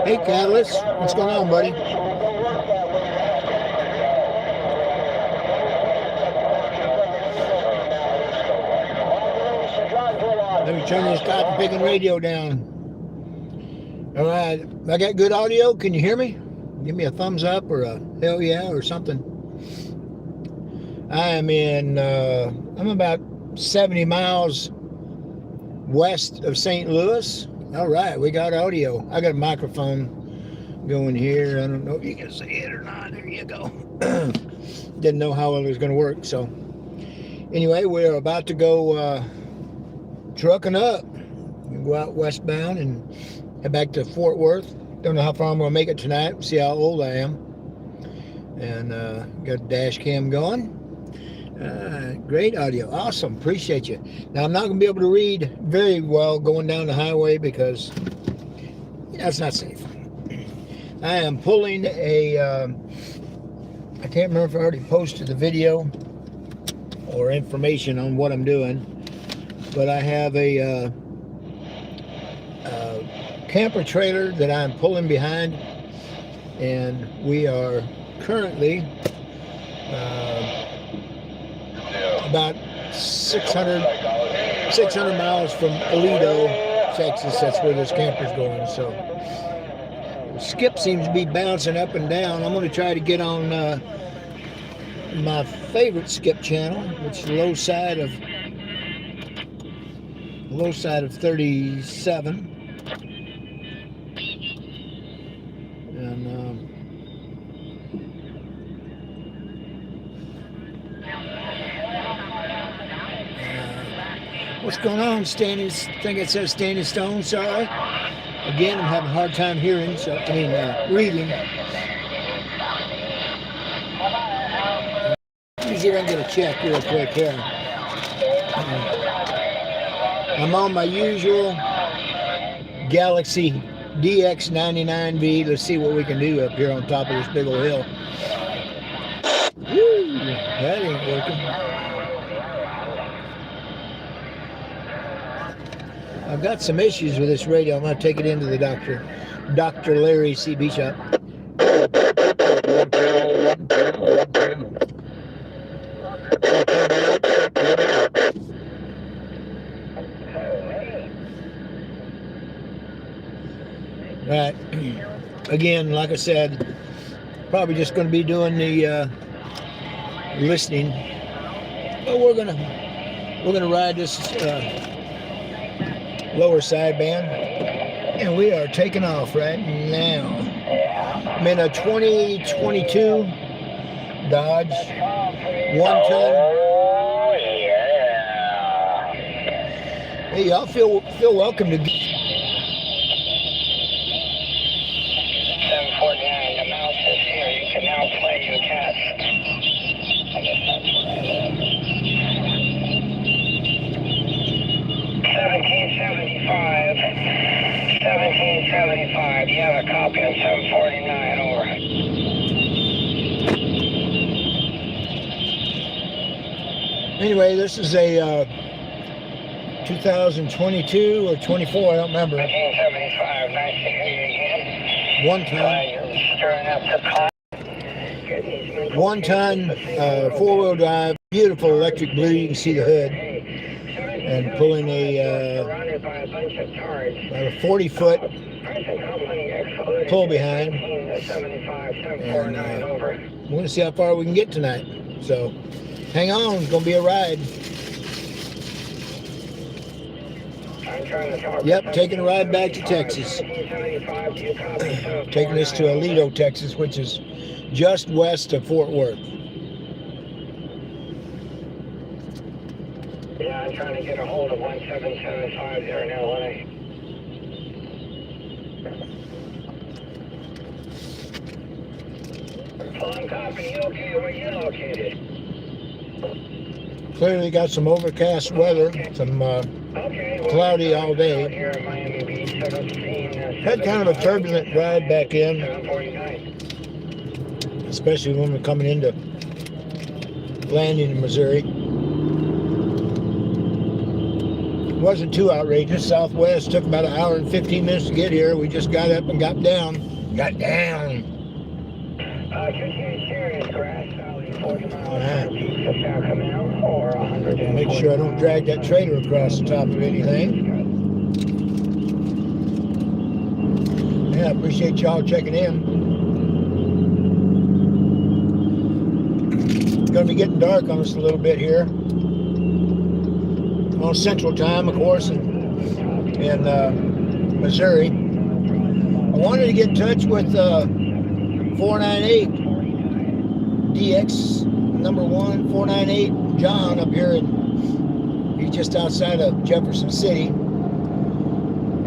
Hey, Catalyst, what's going on, buddy? Let me turn this cotton picking radio down. All right, I got good audio. Can you hear me? Give me a thumbs up or a hell yeah or something. I am in, I'm about 70 miles west of St. Louis. All right, we got audio. I got a microphone going here. I don't know if you can see it or not. There you go. Didn't know how it was going to work. So anyway, we're about to go trucking up. We'll go out westbound and head back to Fort Worth. Don't know how far I'm going to make it tonight. See how old I am. And got a dash cam going. Great audio. Awesome. Appreciate you. Now, I'm not going to be able to read very well going down the highway because it's not safe. I am pulling a, I can't remember if I already posted the video or information on what I'm doing, but I have a camper trailer that I'm pulling behind, and we are currently about 600 miles from Aledo, Texas. That's where this camper's going. So skip seems to be bouncing up and down. I'm going to try to get on my favorite skip channel, which is the low side of 37. And what's going on, Standing? I think it says Standing Stone. Sorry. Again, I'm having a hard time hearing. Reading. Let me see if I can get a check real quick here. I'm on my usual Galaxy DX99V. Let's see what we can do up here on top of this big old hill. Woo, that ain't working. I've got some issues with this radio. I'm going to take it into the Dr. Larry CB shop. Right. Again, like I said, probably just going to be doing the listening. But we're gonna ride this lower sideband, and we are taking off right now. I'm in a 2022 Dodge 1-ton. Hey, y'all feel welcome to. 749, the mouse is here. You can now play your test. 1775. You have a copy on 749, over. Anyway, this is a 2022 or 24, I don't remember. 1775, nice to hear you again. 1-ton, 4-wheel drive, beautiful electric blue. You can see the hood, and pulling a 40-foot pull behind. And we're going to see how far we can get tonight. So hang on, it's going to be a ride. Yep, taking a ride back to Texas. Taking us to Aledo, Texas, which is just west of Fort Worth. Yeah, I'm trying to get a hold of 1775 there in LA. Phone copy, you okay? Where you located? Clearly got some overcast weather, some cloudy all day. Had kind of a turbulent ride back in, especially when we're coming into landing in Missouri. wasn't too outrageous. Southwest took about an hour and 15 minutes to get here. We just got up and got down. Got down. 2T Sirius Grass Valley, 40 miles Alright. east of Sacramento, or 100. Make sure I don't drag that trailer across the top of anything. Yeah, I appreciate y'all checking in. It's going to be getting dark on us a little bit here. On Central Time, of course, in Missouri. I wanted to get in touch with 498 DX number 1 498 John up here he's just outside of Jefferson City,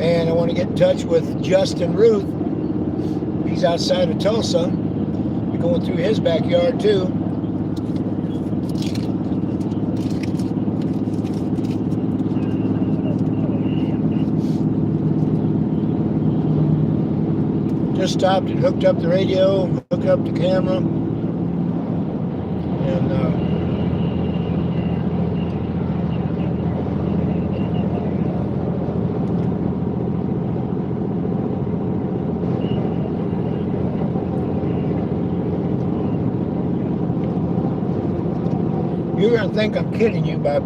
and I want to get in touch with Justin Ruth. He's outside of Tulsa. We're going through his backyard too. Just stopped and hooked up the radio, hooked up the camera, and you're going to think I'm kidding you, but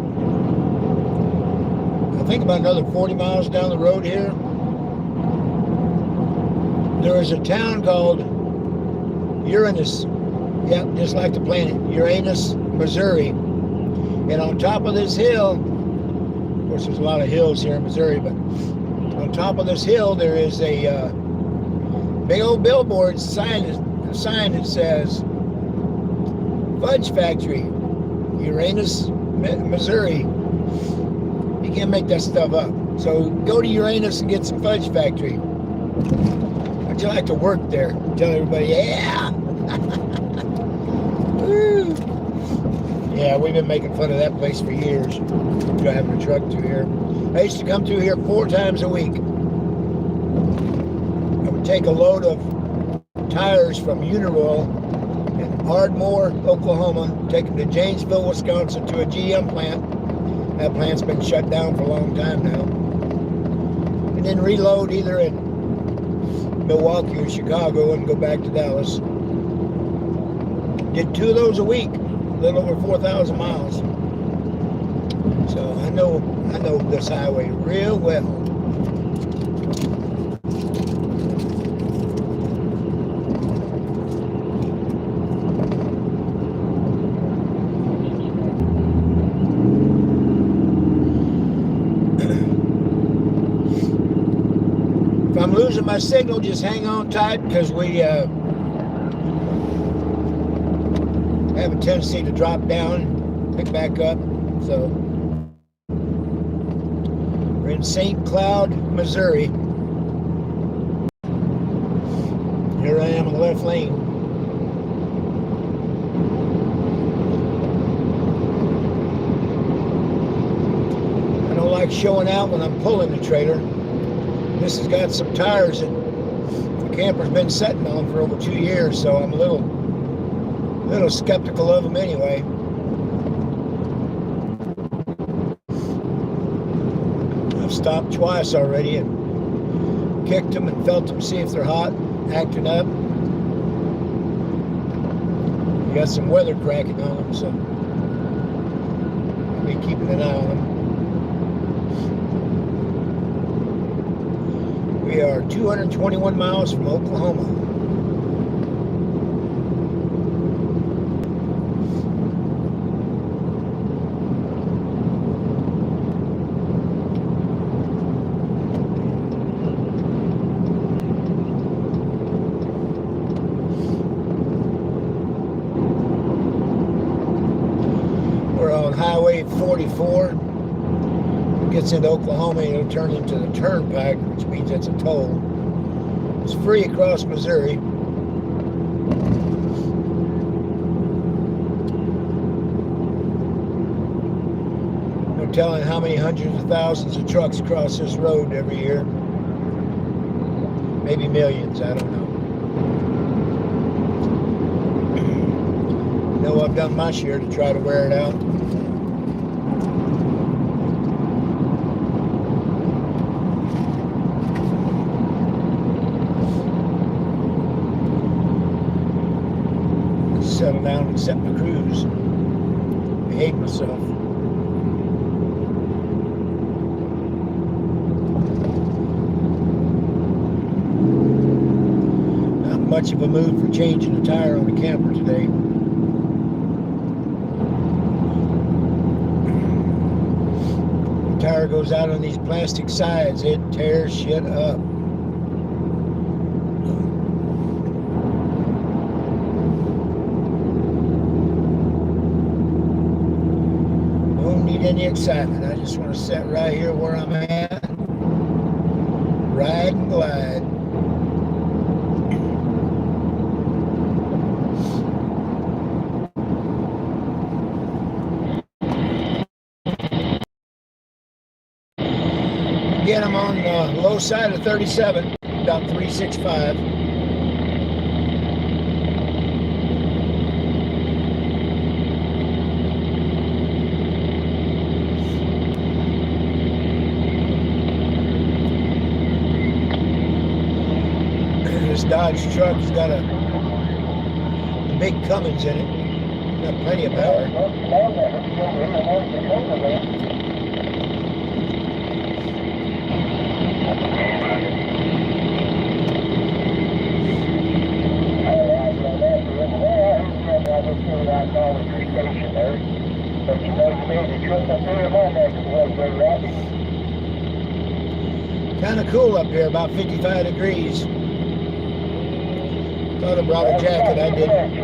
I think about another 40 miles down the road here, there is a town called Uranus. Yep, just like the planet, Uranus, Missouri. And on top of this hill, of course there's a lot of hills here in Missouri, but on top of this hill there is a big old billboard sign that says Fudge Factory, Uranus, Missouri. You can't make that stuff up. So go to Uranus and get some Fudge Factory. How'd you like to work there? Tell everybody, yeah. Woo. Yeah, we've been making fun of that place for years, driving a truck through here. I used to come through here 4 times a week. I would take a load of tires from Uniroyal in Ardmore, Oklahoma, take them to Janesville, Wisconsin to a GM plant. That plant's been shut down for a long time now. And then reload either in Milwaukee or Chicago and go back to Dallas. Did 2 of those a week, a little over 4,000 miles. So I know this highway real well. If I'm losing my signal, just hang on tight, because we have a tendency to drop down, pick back up. So we're in St. Cloud, Missouri. Here I am in the left lane. I don't like showing out when I'm pulling the trailer. This has got some tires that the camper's been sitting on for over 2 years, so I'm a little skeptical of them anyway. I've stopped twice already and kicked them and felt them, see if they're hot, acting up. You got some weather cracking on them, so I'll be keeping an eye on them. We are 221 miles from Oklahoma. We're on Highway 44. Gets into Oklahoma, it'll turn into the turnpike, which means it's a toll. It's free across Missouri. No telling how many hundreds of thousands of trucks cross this road every year. Maybe millions, I don't know. No, I've done my share to try to wear it out. settle down and set my cruise. Behave myself. Not much of a mood for changing a tire on a camper today. The tire goes out on these plastic sides, it tears shit up. Any excitement. I just want to sit right here where I'm at, ride and glide. Again, I'm on the low side of 37, about 365. This Dodge truck has got a big Cummins in it. Got plenty of power. Kind of cool up here, about 55 degrees. Thought I brought a jacket, I didn't.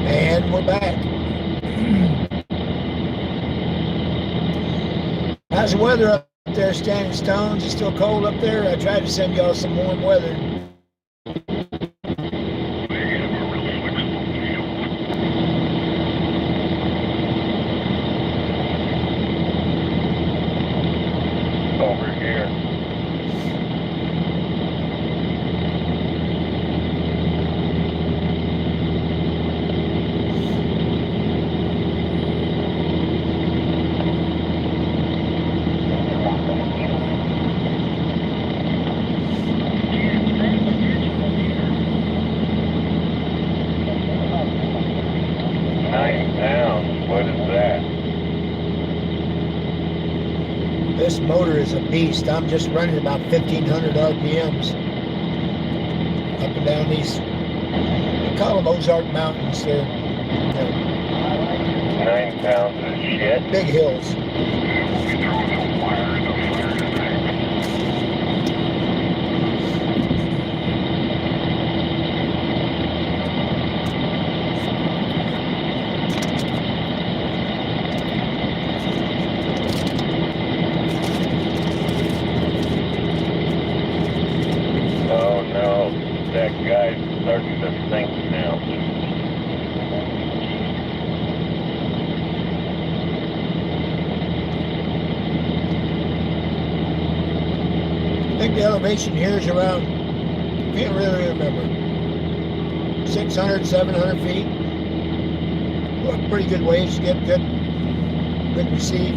And we're back. How's the weather up there, Standing Stones? It's still cold up there? I tried to send y'all some warm weather. Over here. This motor is a beast. I'm just running about 1,500 RPMs up and down these, we call them Ozark Mountains. They're 9 pounds of shit. Big hills. That guy's starting to sink now. I think the elevation here is around, can't really remember, 600, 700 feet. Well, pretty good waves to get good receive.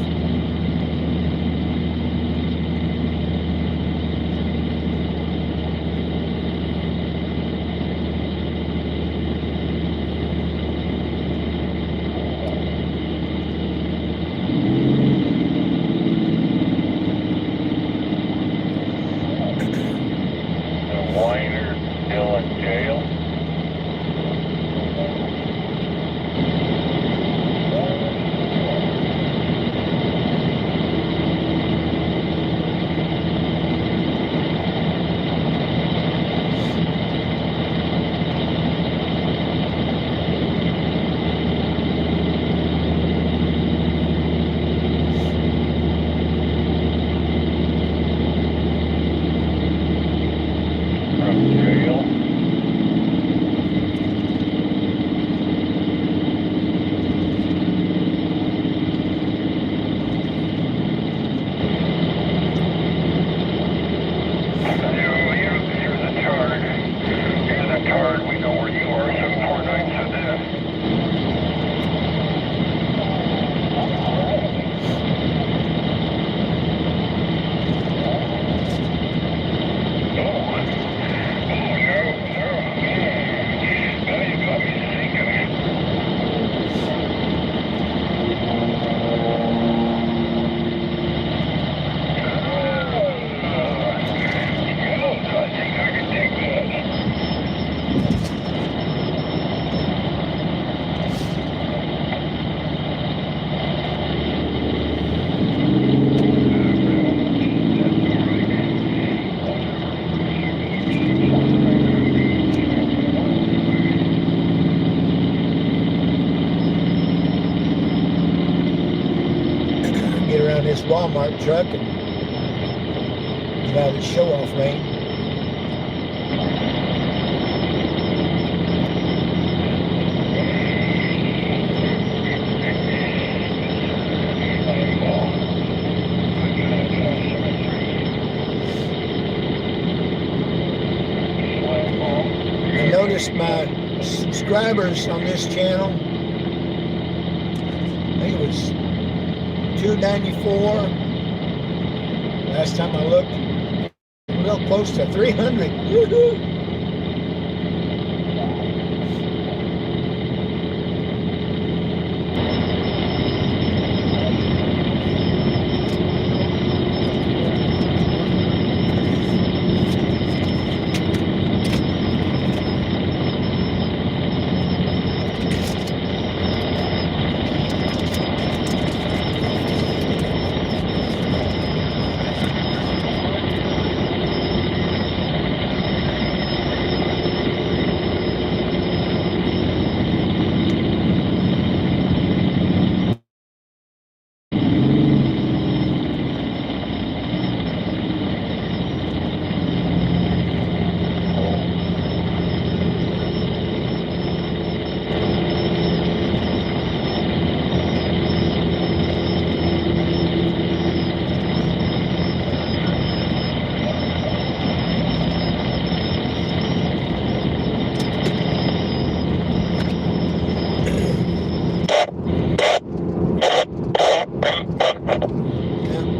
around this Walmart truck and get out of the show-off lane. I noticed my subscribers on this channel, I think it was 294. Last time I looked, real close to 300. Woo-hoo.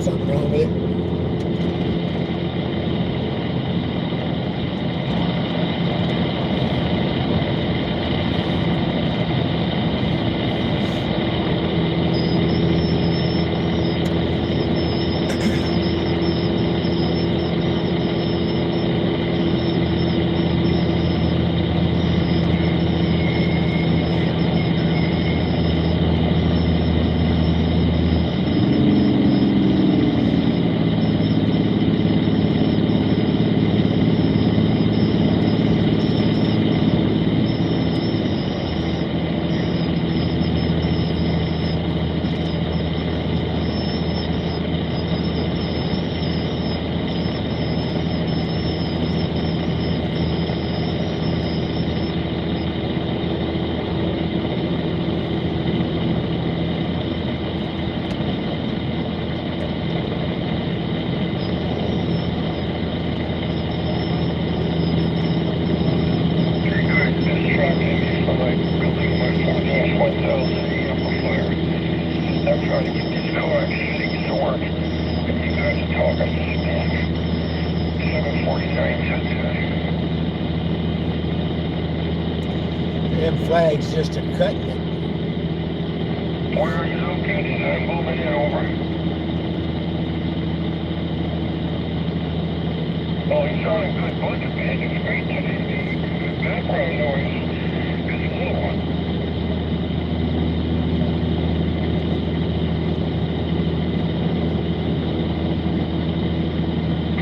Something wrong with it. Them flags just a cutting it. Where are you located? I'm moving it over. Oh, you sound good, but it's great today. The background noise is low.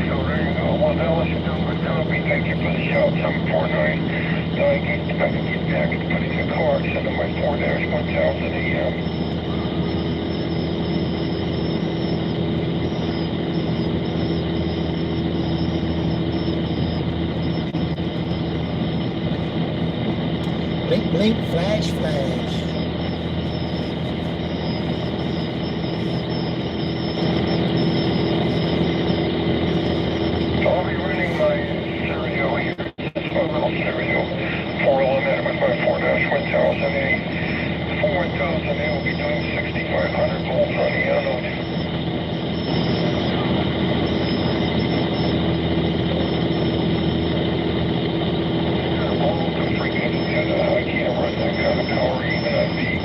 So there you go. Well, now let's do a good copy. Thank you for the shout. 749. I can get back and put in the car, send them my 4-1000 AM. Blink, blink, flash, flash. I'll be running my stereo here. It's my little stereo. 411 with my 4-1000A. 4-1000A will be doing 6,500 volts on the anode. I can't run that kind of power even on peak.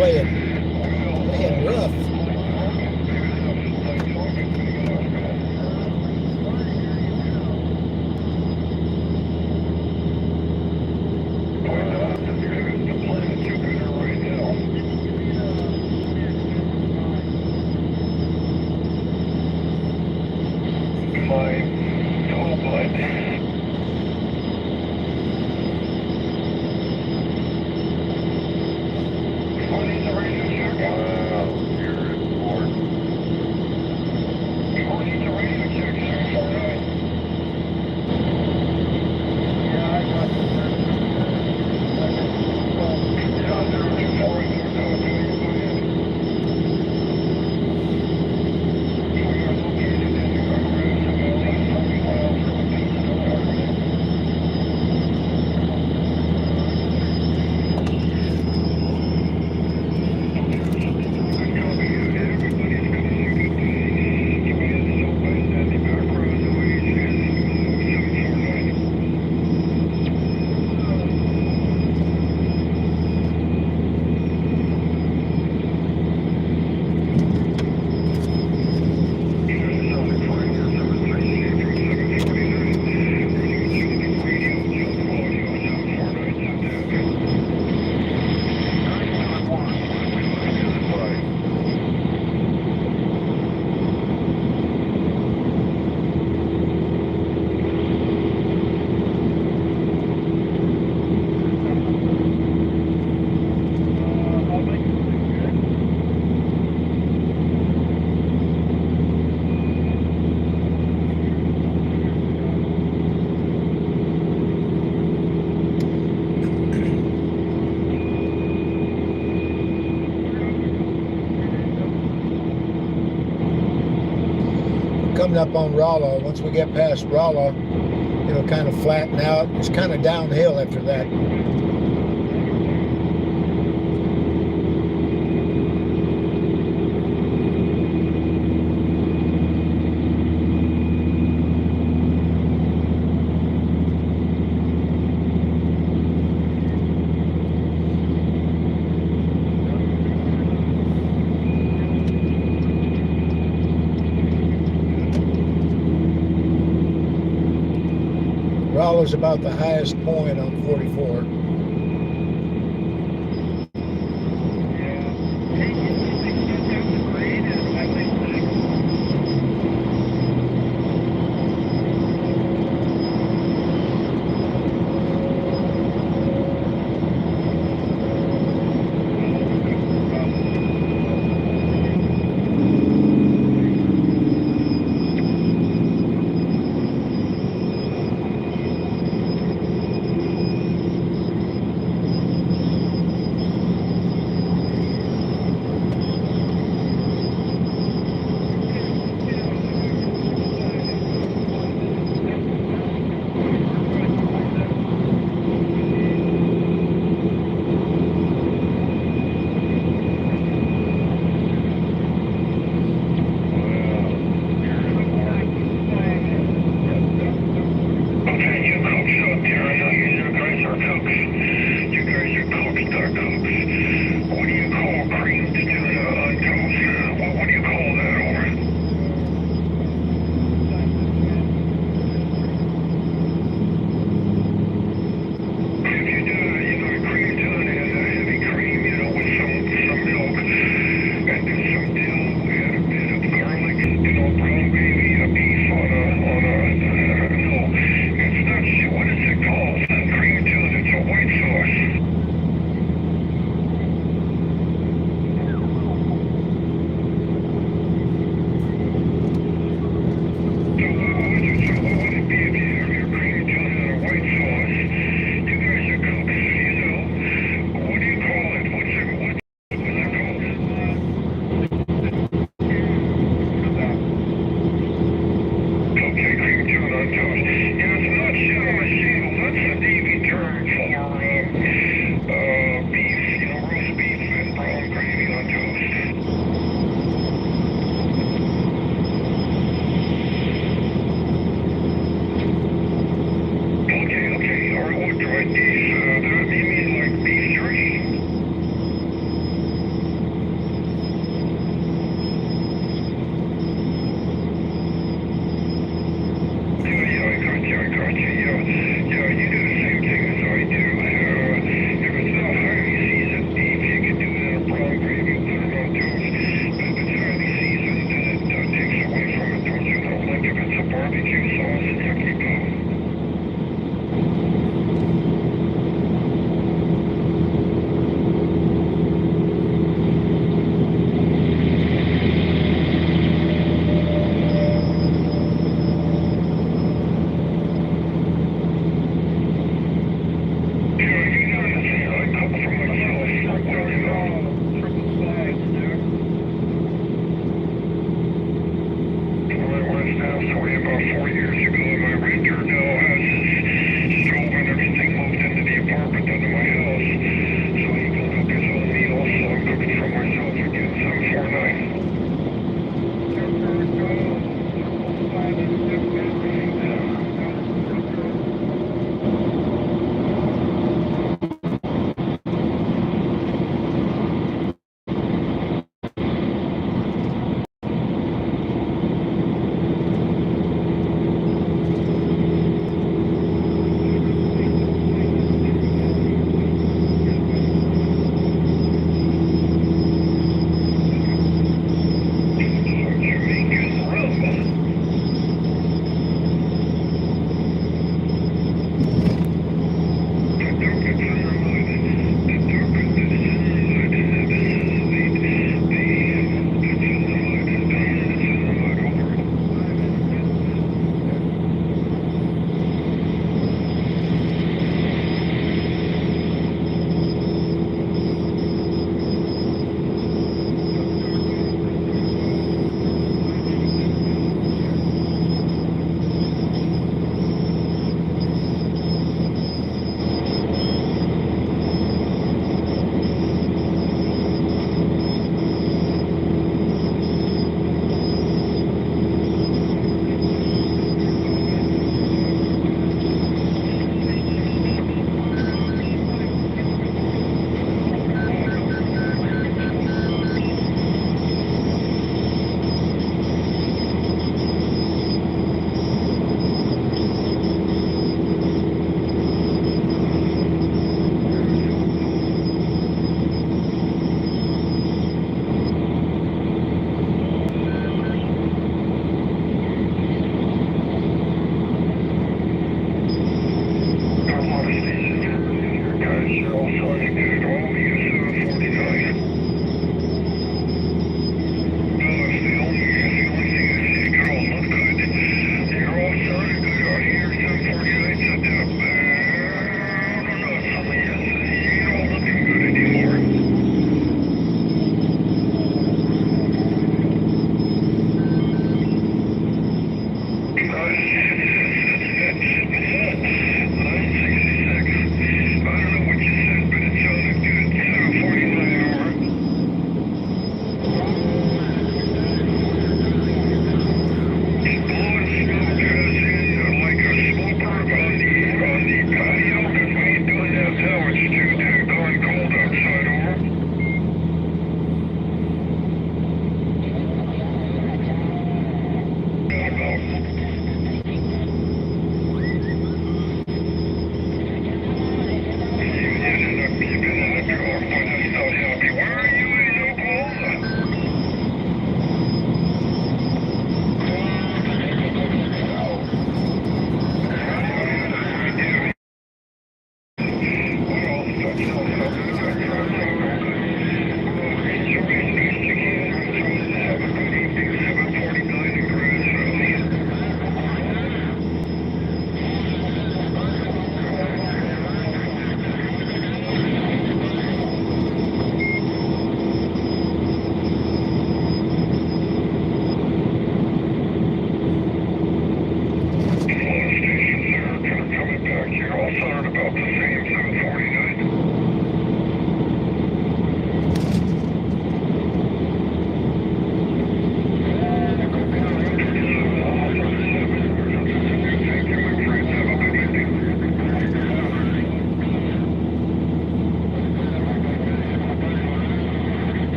playing rough. Coming up on Rolla. Once we get past Rolla, it'll kind of flatten out. It's kind of downhill after that. Rolla's about the highest point on 44. Yo,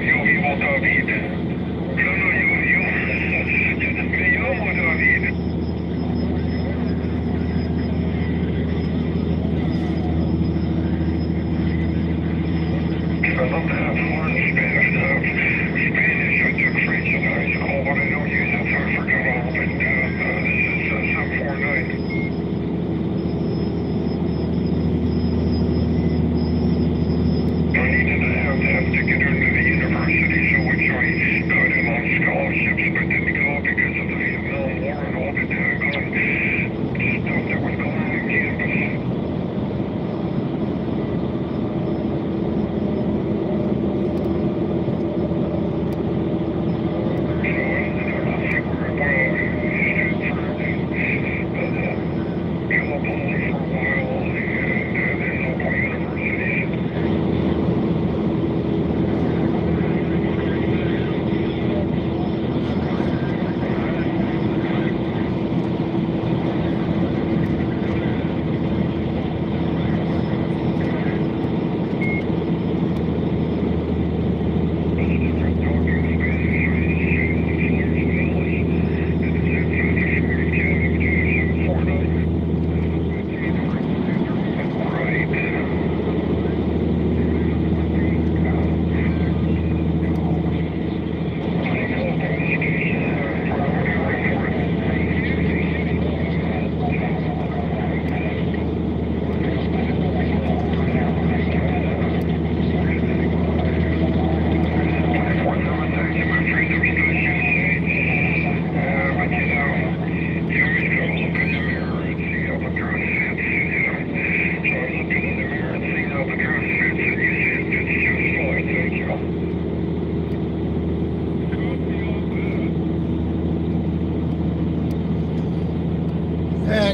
yo, vivo David. No, no, yo,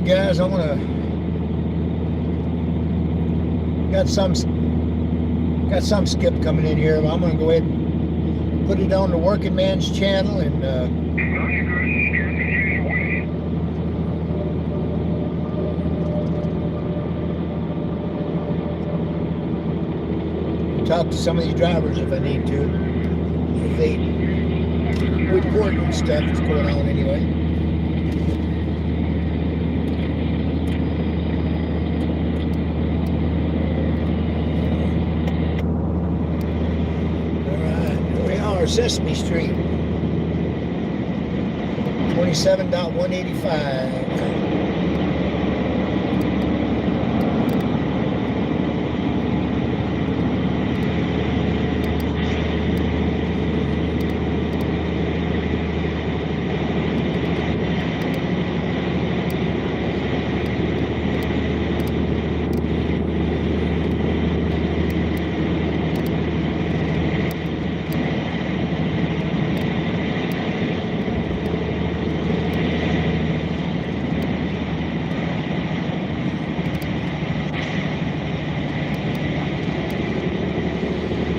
right, guys, I'm gonna got some skip coming in here, but I'm gonna go ahead and put it on the Working Man's channel and talk to some of these drivers if I need to. If they report and stuff that's going on anyway. Sesame Street, 27.185.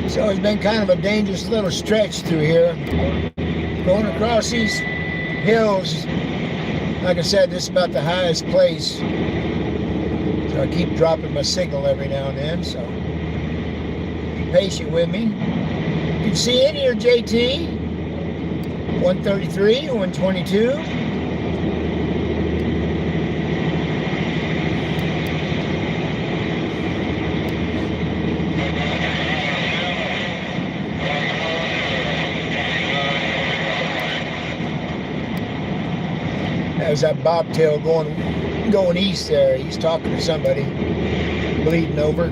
So it's been kind of a dangerous little stretch through here. Going across these hills, like I said, this is about the highest place. So I keep dropping my signal every now and then, so be patient with me. You can see in here, JT, 133, 122. There's that bobtail going east there. He's talking to somebody, bleeding over.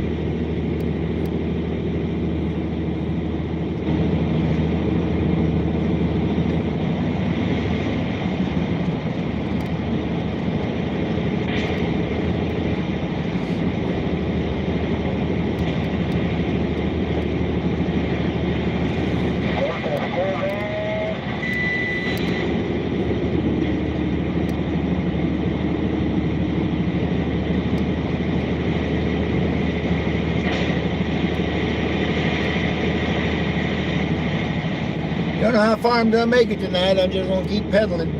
Don't know how far I'm gonna make it tonight. I'm just gonna keep pedaling.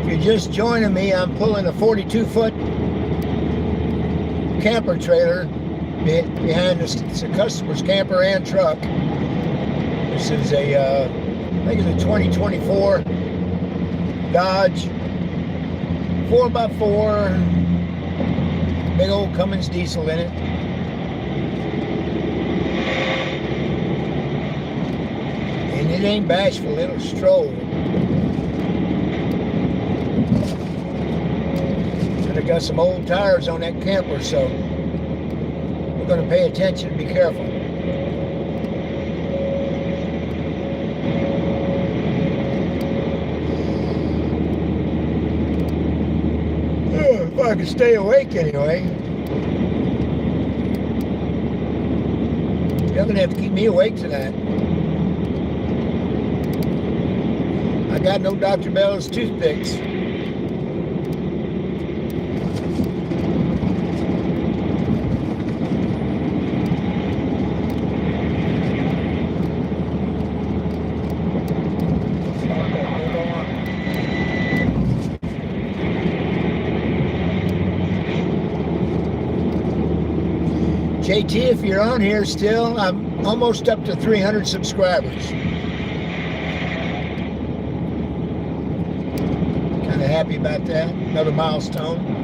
If you're just joining me, I'm pulling a 42-foot camper trailer behind us. It's a customer's camper and truck. This is a, I think it's a 2024 Dodge 4x4, big old Cummins diesel in it. And it ain't bashful, it'll stroll. And I got some old tires on that camper, so we're gonna pay attention and be careful. If I could stay awake anyway. You're gonna have to keep me awake tonight. I got no Dr. Bell's toothpicks. JT, if you're on here still, I'm almost up to 300 subscribers. Kind of happy about that. Another milestone.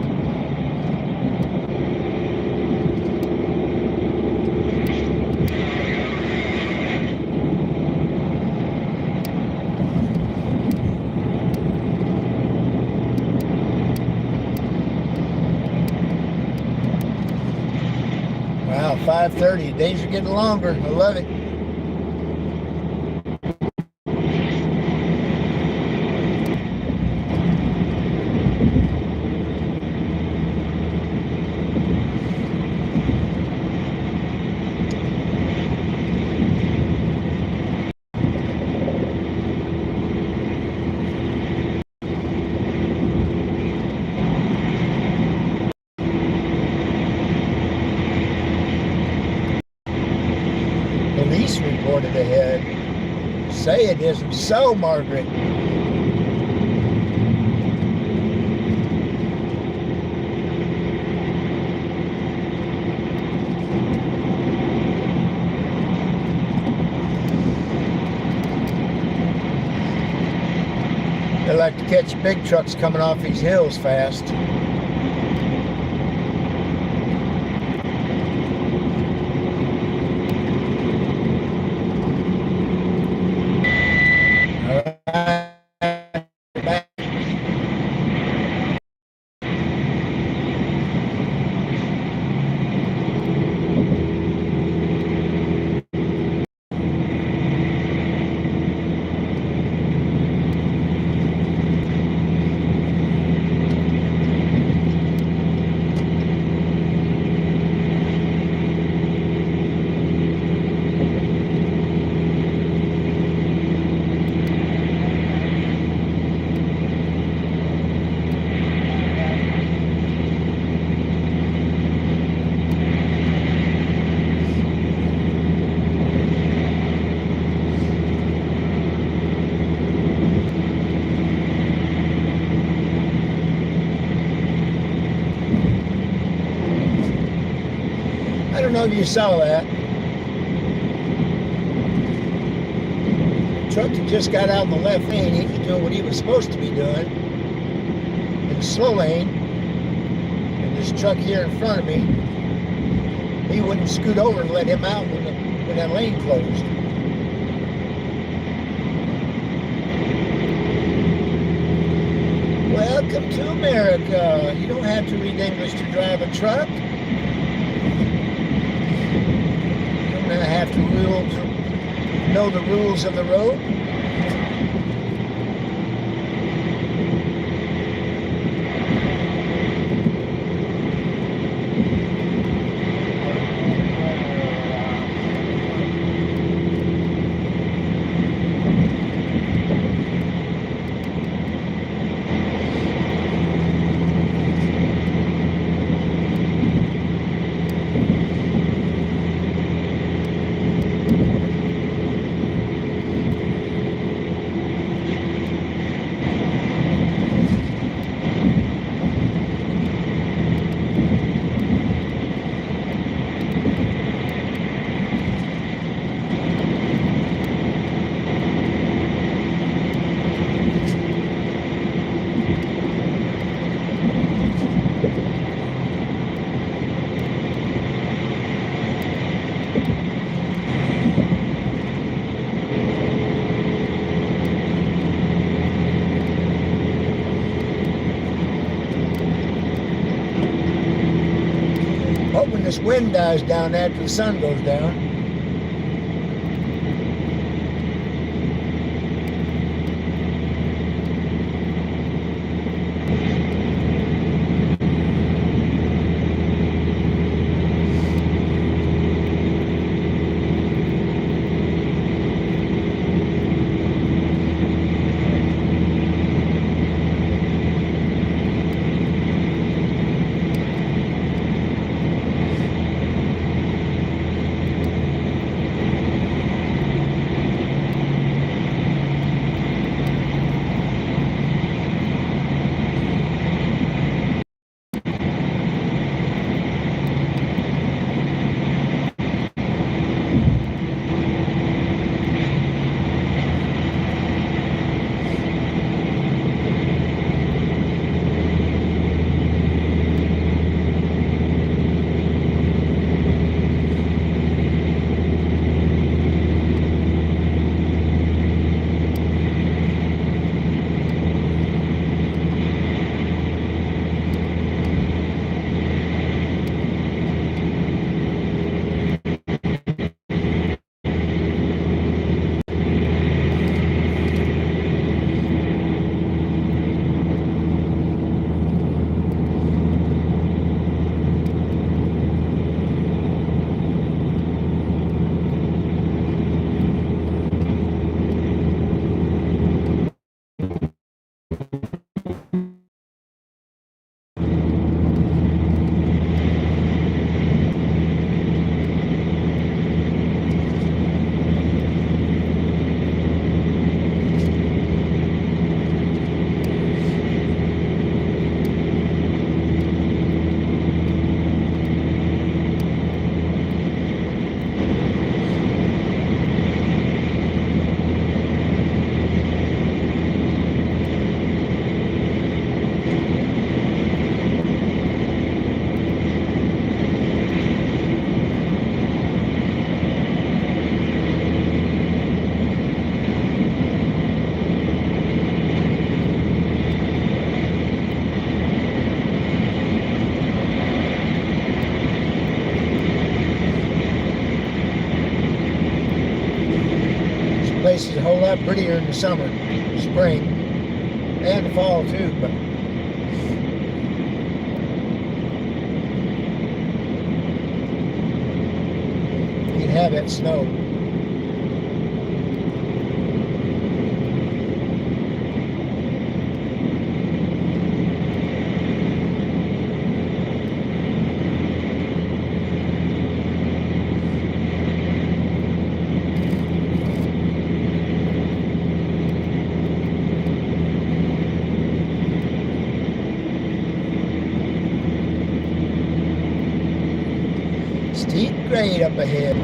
Wow, 5:30. Days are getting longer. I love it. it isn't so, Margaret. They like to catch big trucks coming off these hills fast. I don't know if you saw that. The truck that just got out in the left lane, he was doing what he was supposed to be doing in the slow lane. And this truck here in front of me, he wouldn't scoot over and let him out when that lane closed. Welcome to America. You don't have to read English to drive a truck. You don't have to know the rules of the road. Hoping this wind dies down after the sun goes down. prettier in the summer, spring, and the fall too. But you can have that snow. Steep grade up ahead.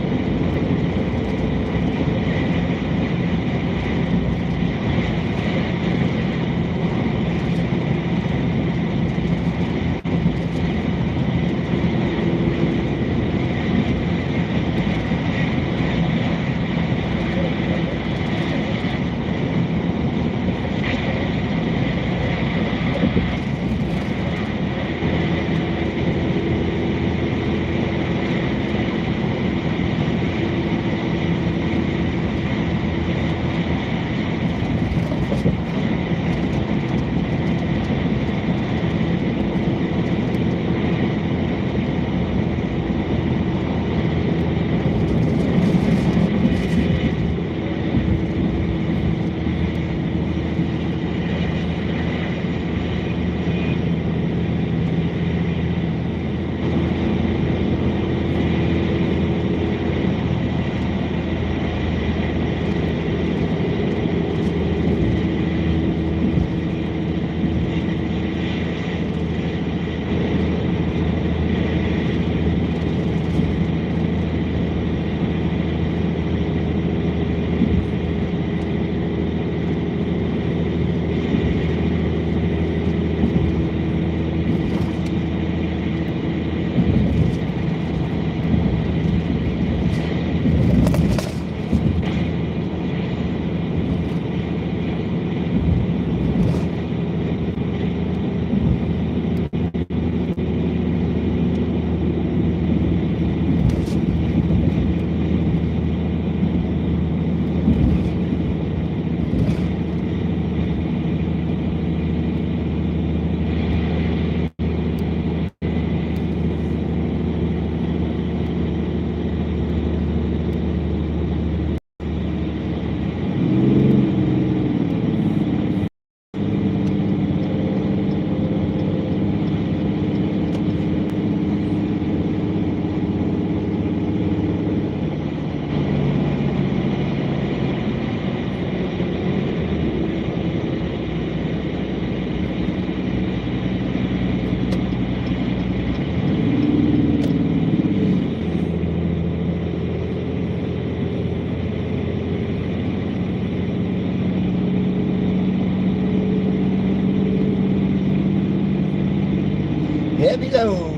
Heavy load.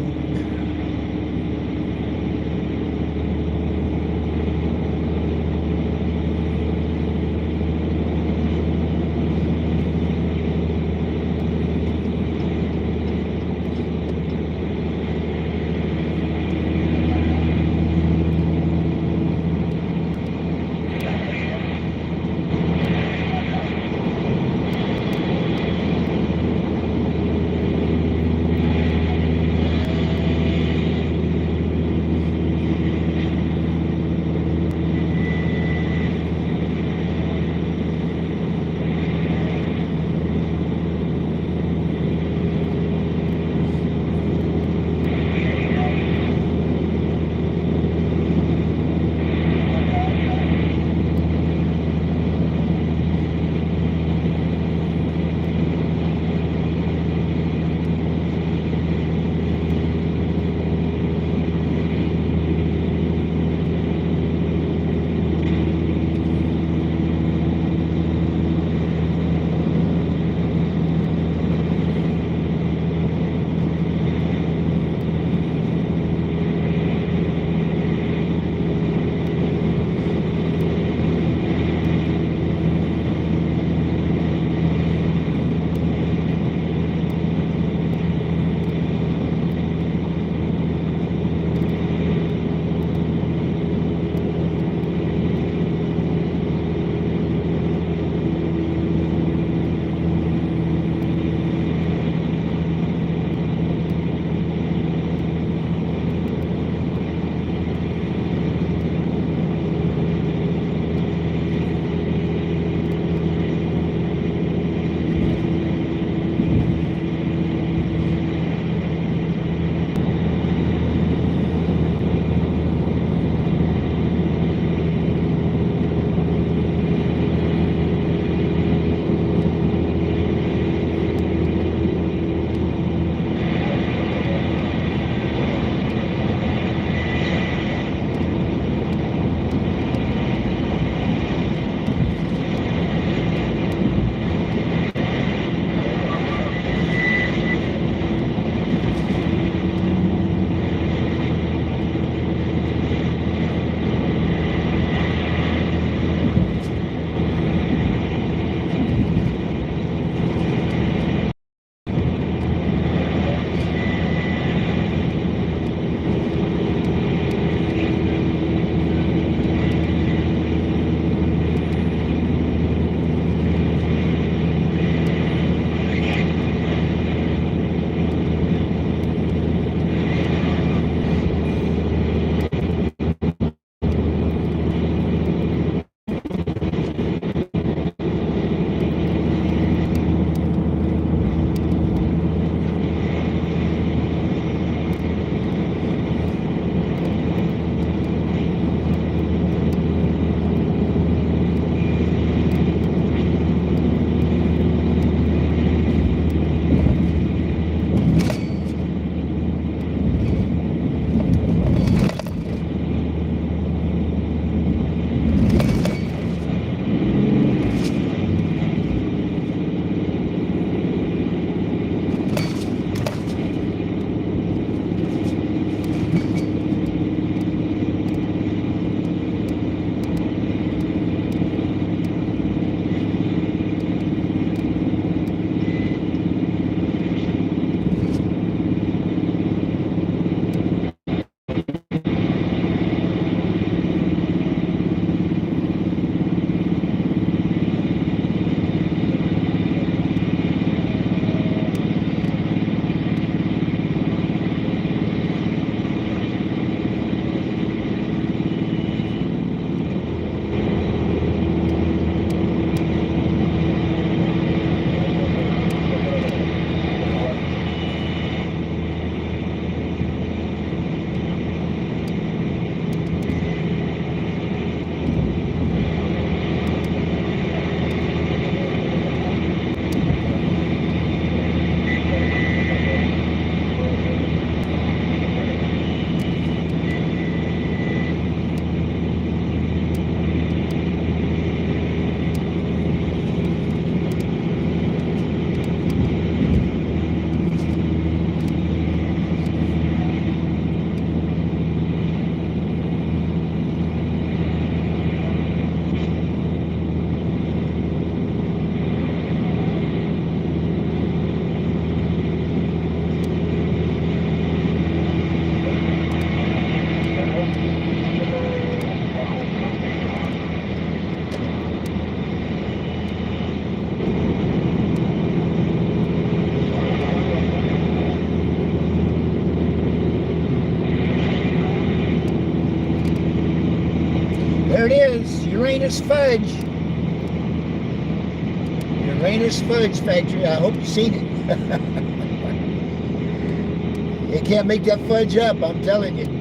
Uranus Fudge. Uranus Fudge Factory. I hope you've seen it. You can't make that fudge up, I'm telling you.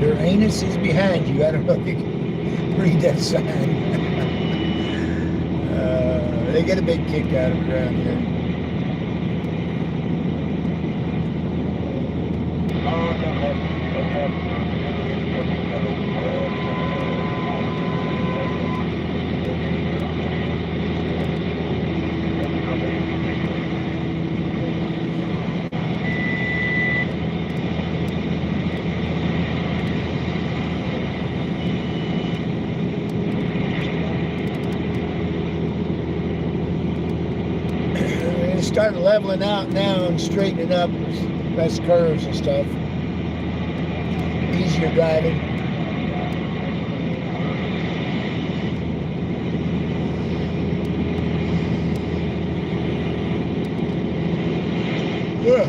Uranus is behind you. I don't know if you can read that sign. They get a big kick out of it around here. Starting leveling out now and straightening up, less curves and stuff. Easier driving. Yeah.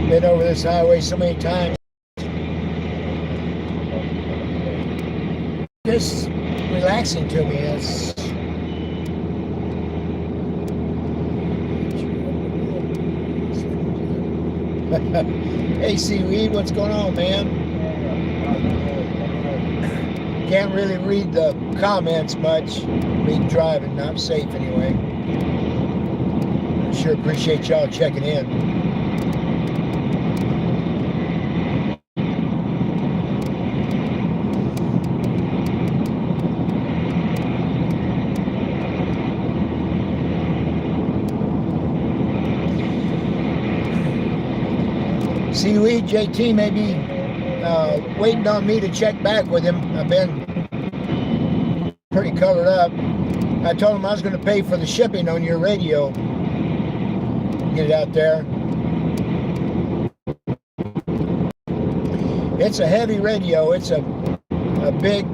Been over this highway so many times. Just relaxing to me. It's hey, Seaweed, what's going on, man? Can't really read the comments much. Me driving, not safe anyway. Sure appreciate y'all checking in. Seaweed JT may be waiting on me to check back with him. I've been pretty covered up. I told him I was going to pay for the shipping on your radio. Get it out there. It's a heavy radio. It's a big,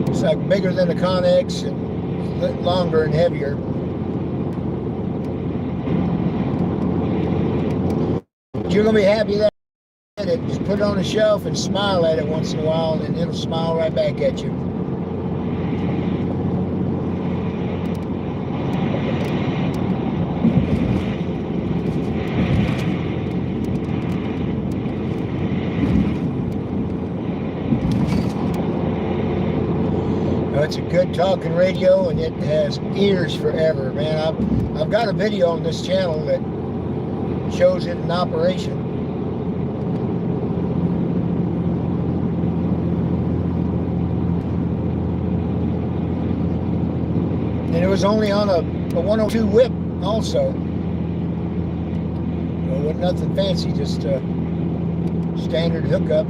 it's like bigger than the Connex and longer and heavier. You're going to be happy that it. Just put it on a shelf and smile at it once in a while, and it'll smile right back at you. It's a good talking radio, and it has ears forever, man. I've got a video on this channel that shows it in operation. And it was only on a 102 whip also. It wasn't nothing fancy, just a standard hookup.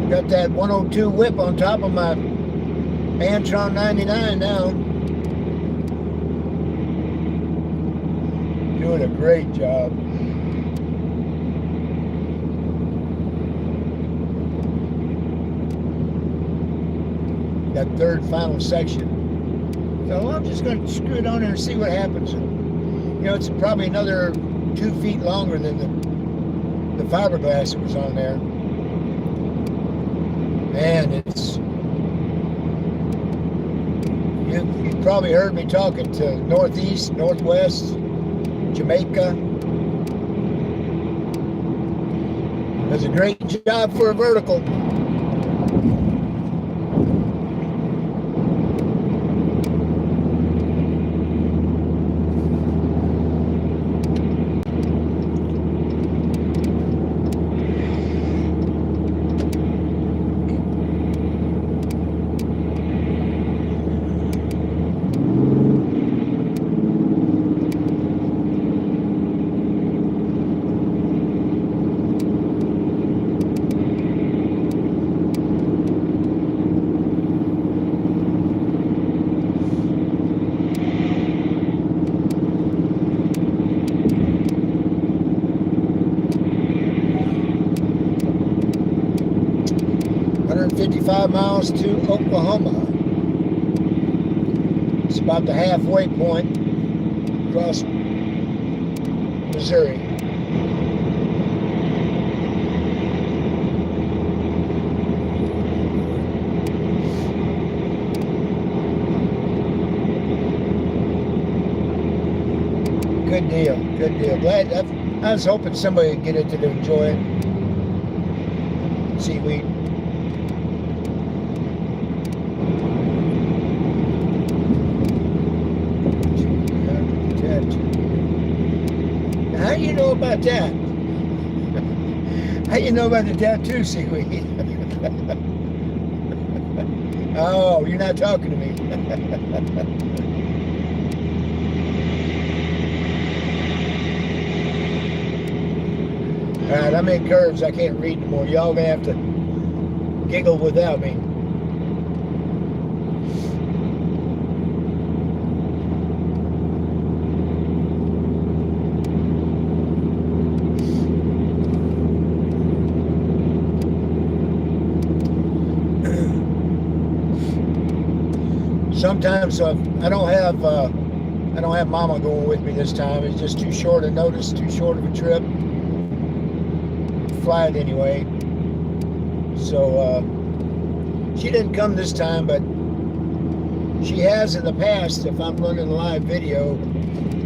Got Got that 102 whip on top of my Antron 99 now. Doing a great job. That third final section. So I'm just going to screw it on there and see what happens. You know, it's probably another 2 feet longer than the fiberglass that was on there. Man, it's... You probably heard me talking to Northeast, Northwest, Jamaica. Does a great job for a vertical. Miles to Oklahoma. It's about the halfway point across Missouri. Good deal, good deal. Glad I was hoping somebody would get it to enjoy it. Seaweed. How do you know about that? How do you know about the tattoo seaweed? Oh, you're not talking to me. All right, I'm in curves. I can't read anymore. Y'all gonna have to giggle without me. Sometimes I don't have Mama going with me this time. It's just too short a notice, too short of a trip. Fly it anyway. So she didn't come this time, but she has in the past. If I'm running a live video,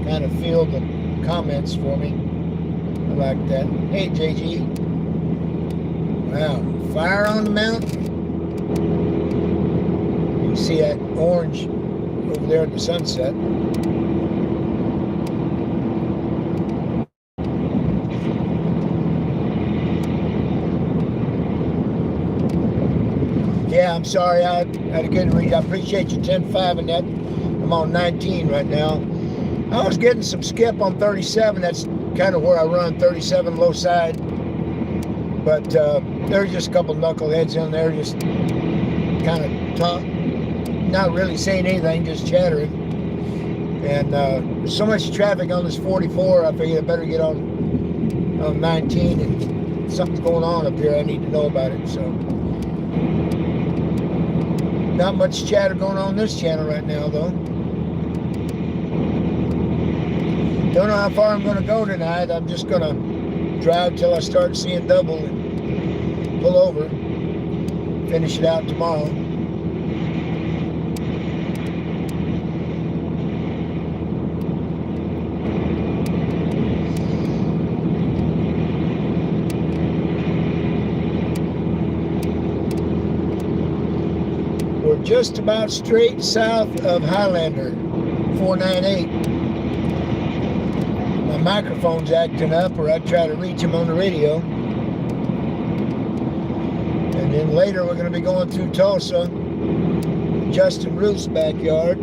kind of field the comments for me. I like that. Hey JG. Wow, fire on the mountain. See that orange over there at the sunset. Yeah, I'm sorry. I had a good read. I appreciate you 10.5 in that. I'm on 19 right now. I was getting some skip on 37. That's kind of where I run, 37 low side. But there's just a couple knuckleheads in there just kind of not really saying anything, just chattering. And there's so much traffic on this 44, I figured I better get on 19, and something's going on up here. I need to know about it. So not much chatter going on this channel right now, though. Don't know how far I'm going to go tonight. I'm just going to drive till I start seeing double and pull over, finish it out tomorrow. We're just about straight south of Highlander, 498. My microphone's acting up, or I try to reach him on the radio. And then later we're going to be going through Tulsa, Justin Ruth's backyard.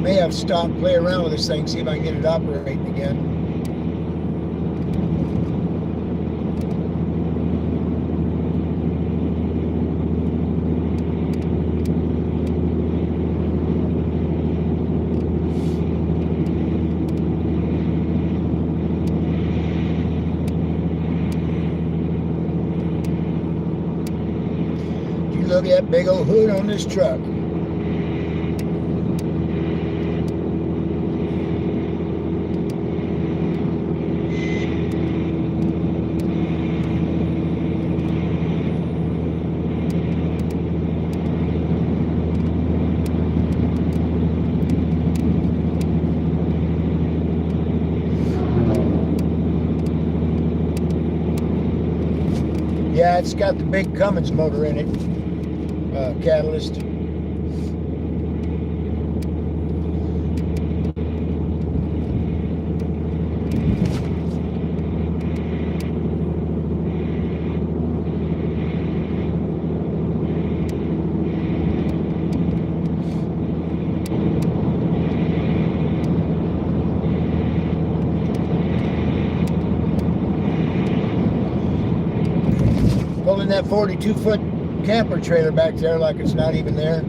May have to stop, play around with this thing, see if I can get it operating again. look at that big old hood on this truck. Yeah, it's got the big Cummins motor in it, catalyst. Pulling that 42-foot camper trailer back there like it's not even there.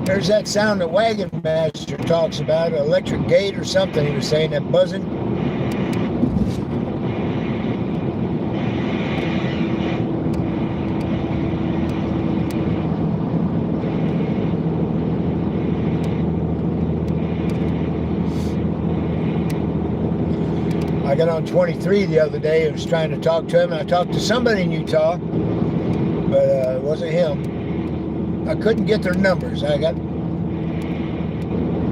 There's that sound that Wagon Master talks about, an electric gate or something. He was saying that buzzing. I got on 23 the other day. I was trying to talk to him. I talked to somebody in Utah, but it wasn't him. I couldn't get their numbers. I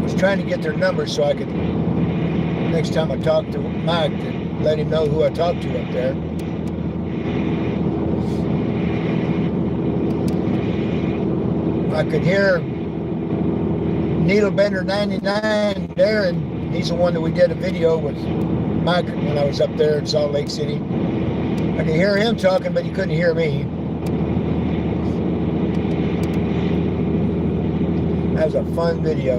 was trying to get their numbers so I could, next time I talk to Mike, to let him know who I talked to up there. I could hear Needle Bender 99 there, and he's the one that we did a video with Mike when I was up there in Salt Lake City. I could hear him talking, but he couldn't hear me. That was a fun video.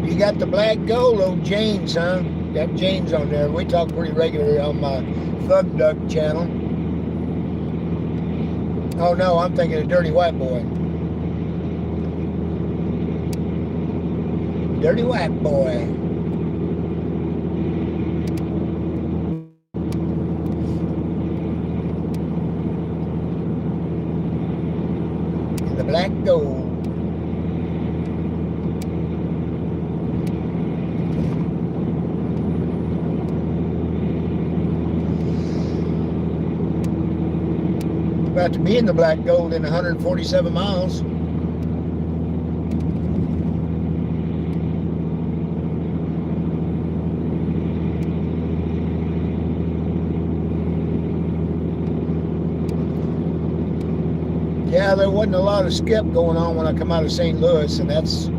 You got the black gold, old James, huh? Got James on there. We talk pretty regularly on my Thug Duck channel. Oh no, I'm thinking of Dirty White Boy. Dirty White Boy. The black gold. About to be in the black gold in 147 miles. Yeah, there wasn't a lot of skip going on when I come out of St. Louis, and that's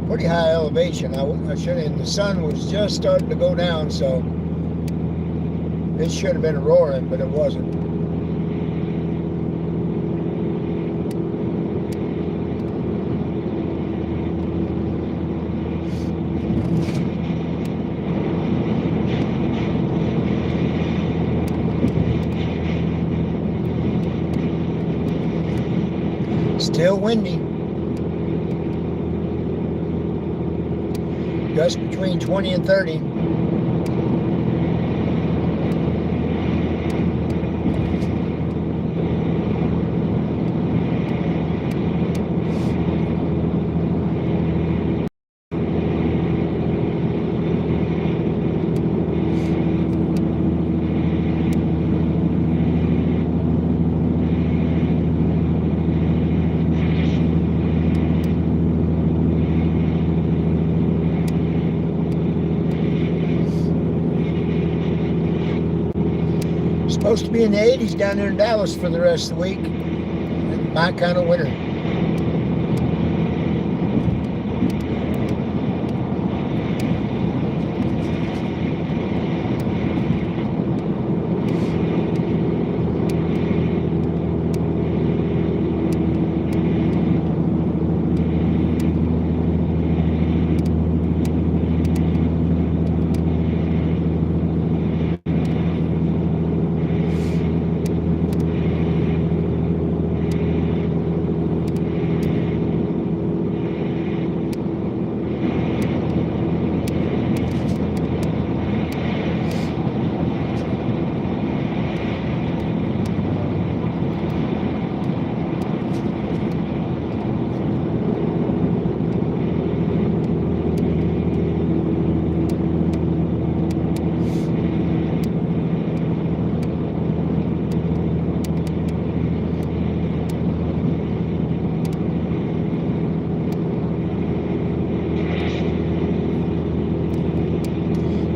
pretty high elevation. I should have, and the sun was just starting to go down, so it should have been roaring, but it wasn't. Still windy. Gusts between 20 and 30. Supposed to be in the 80s down there in Dallas for the rest of the week. My kind of winter.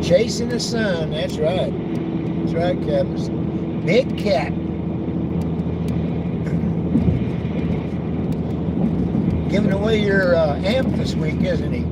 Chasing the sun, that's right. That's right, Captain. Big Cat. Giving away your amp this week, isn't he?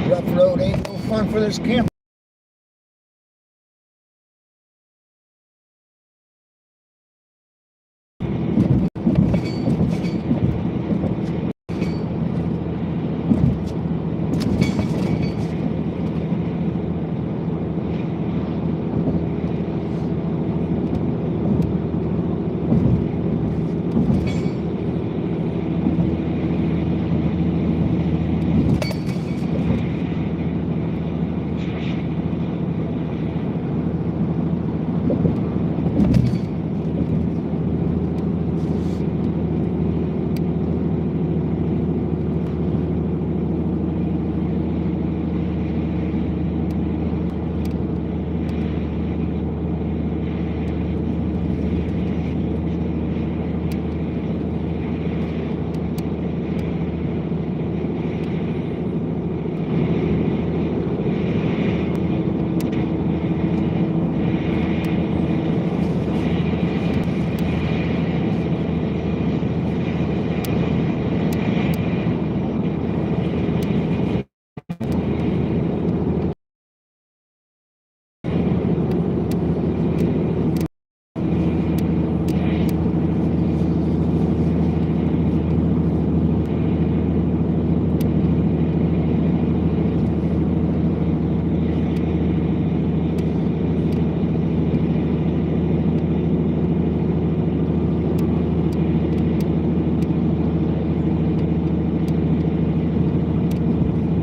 Rough road ain't no fun for this camper.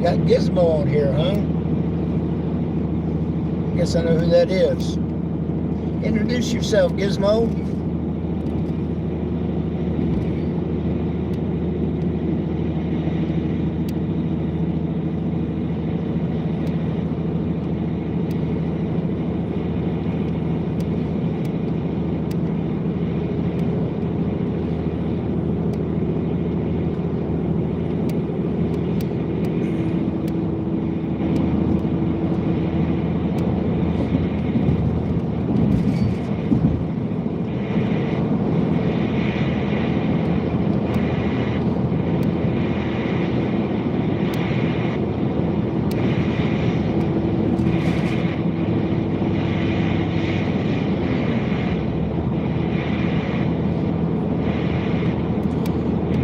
Got Gizmo on here, huh? Guess I know who that is. Introduce yourself, Gizmo.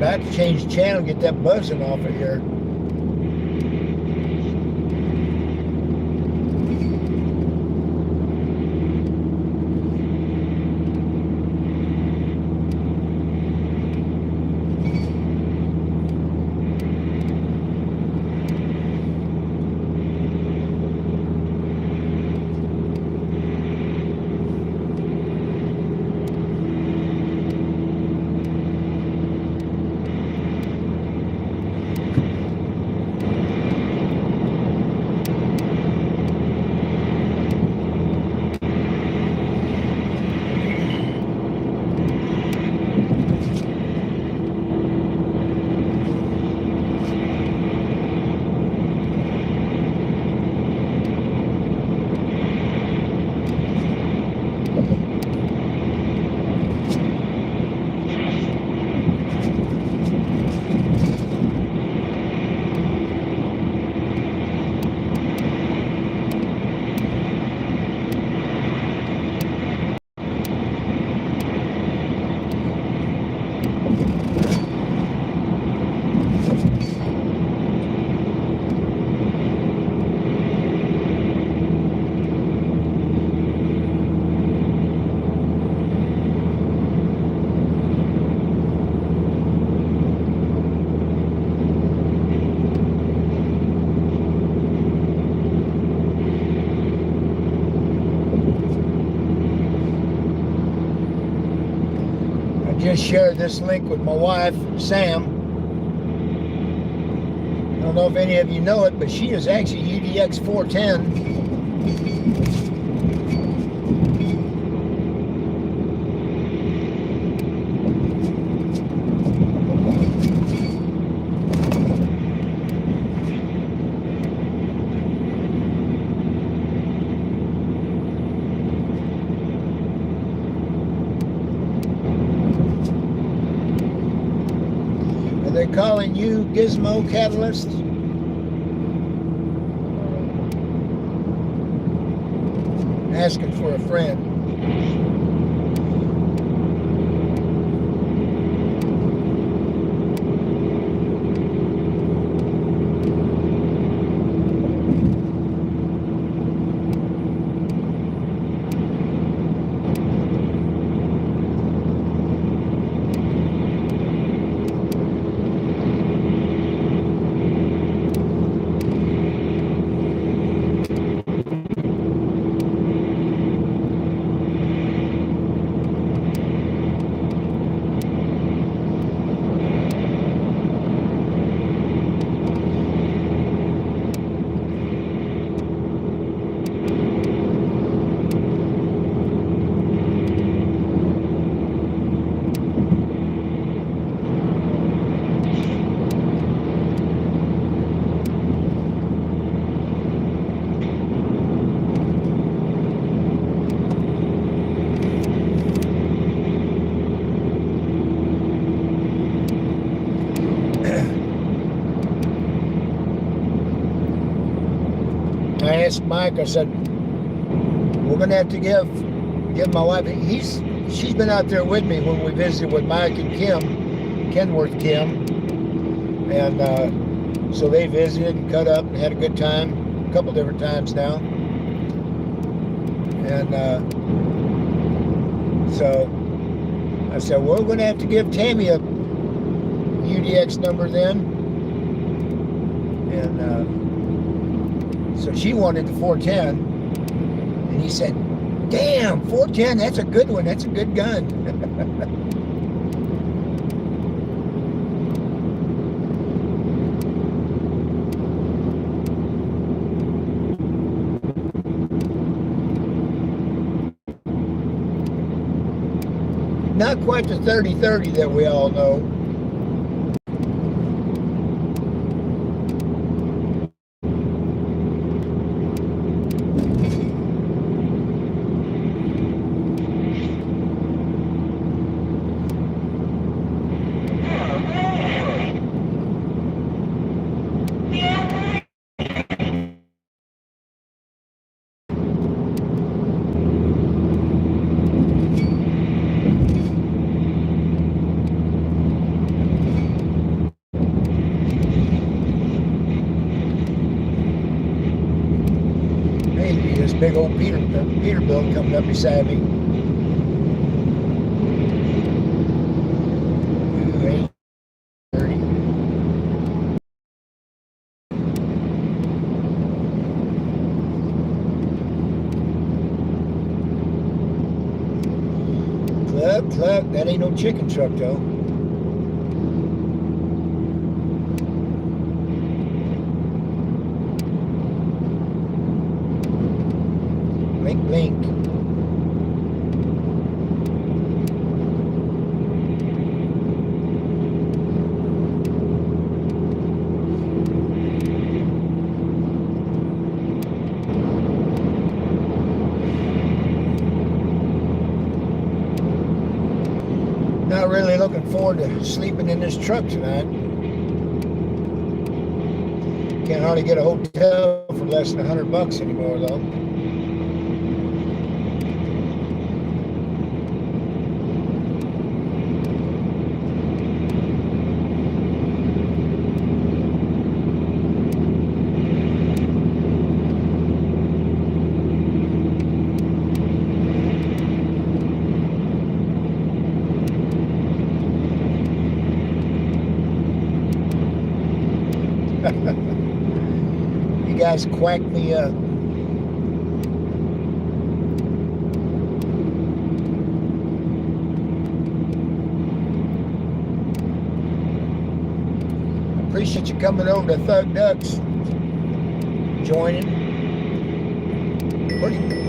About to change the channel, get that buzzing off of here. just shared this link with my wife, Sam. I don't know if any of you know it, but she is actually UDX 410. Are they calling you Gizmo Catalyst? Asking for a friend. I asked Mike, I said, we're going to have to give my wife, she's been out there with me when we visited with Mike and Kim, Kenworth Kim. And so they visited and cut up and had a good time, a couple different times now. And so I said, well, we're going to have to give Tammy a UDX number then. And so she wanted the 410, and he said, damn, 410, that's a good one, that's a good gun. Not quite the 30-30 that we all know. This big old Peterbilt coming up beside me. Ooh, 830. Cluck, that ain't no chicken truck though. Blink. Not really looking forward to sleeping in this truck tonight. Can't hardly get a hotel for less than $100 anymore though. You guys quack me up. appreciate you coming over to Thug Ducks, joining.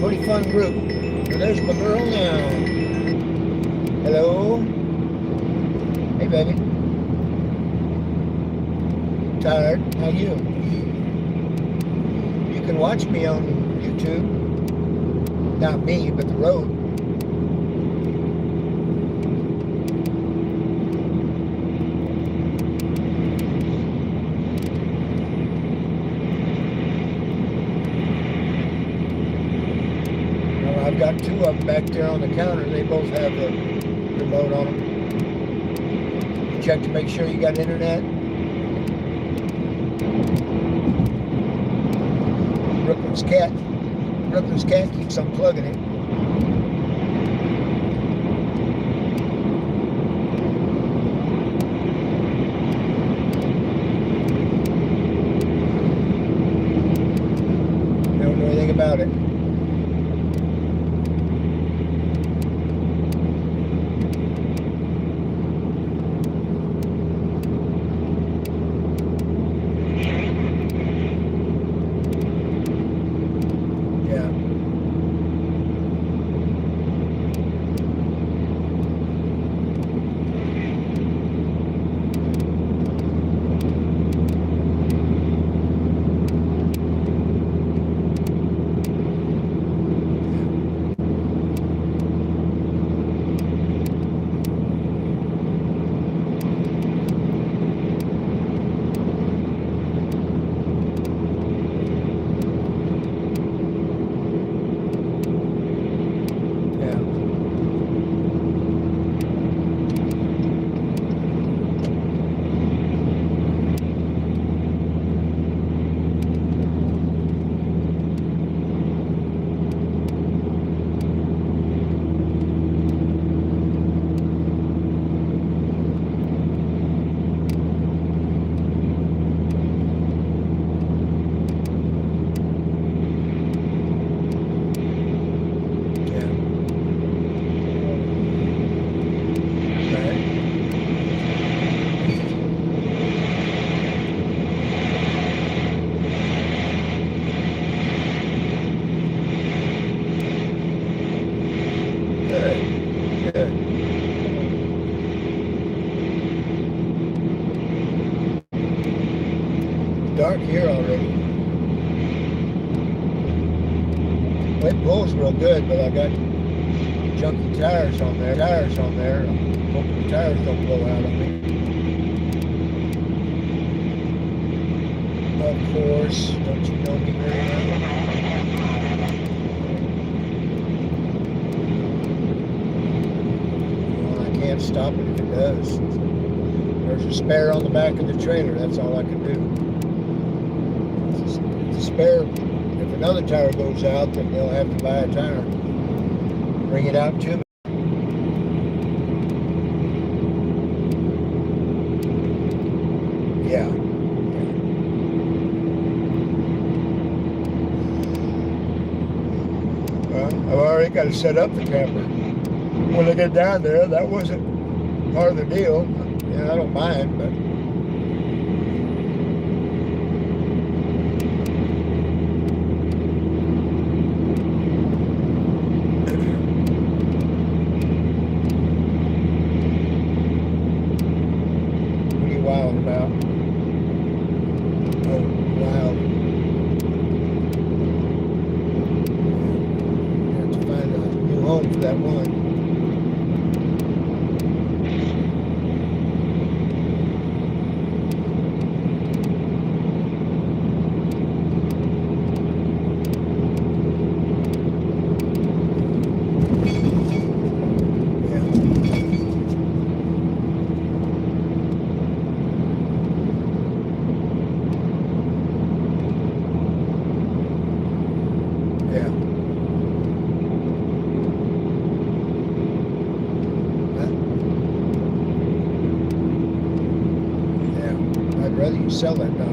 Pretty fun group. And there's my girl now. Hello. Hey, baby. Tired? How you? You can watch me on YouTube. Not me, but the road. Well, I've got two of them back there on the counter. They both have the remote on them. You check to make sure you got internet. Brooklyn's cat keeps unplugging it. Don't know anything about it. Dark here already. Well, it pulls real good, but I got junky tires on there. I'm hoping the tires don't blow out on me. Of course, don't you know me very well? Well, I can't stop it if it does. There's a spare on the back of the trailer. That's all I can do. Spare, if another tire goes out, then they'll have to buy a tire. Bring it out to me. Yeah. Well, I've already got to set up the camper. When I get down there, that wasn't part of the deal. Yeah, I don't mind, but about. Oh, wow. Have to find a new home for that one. I'd rather you sell that dog.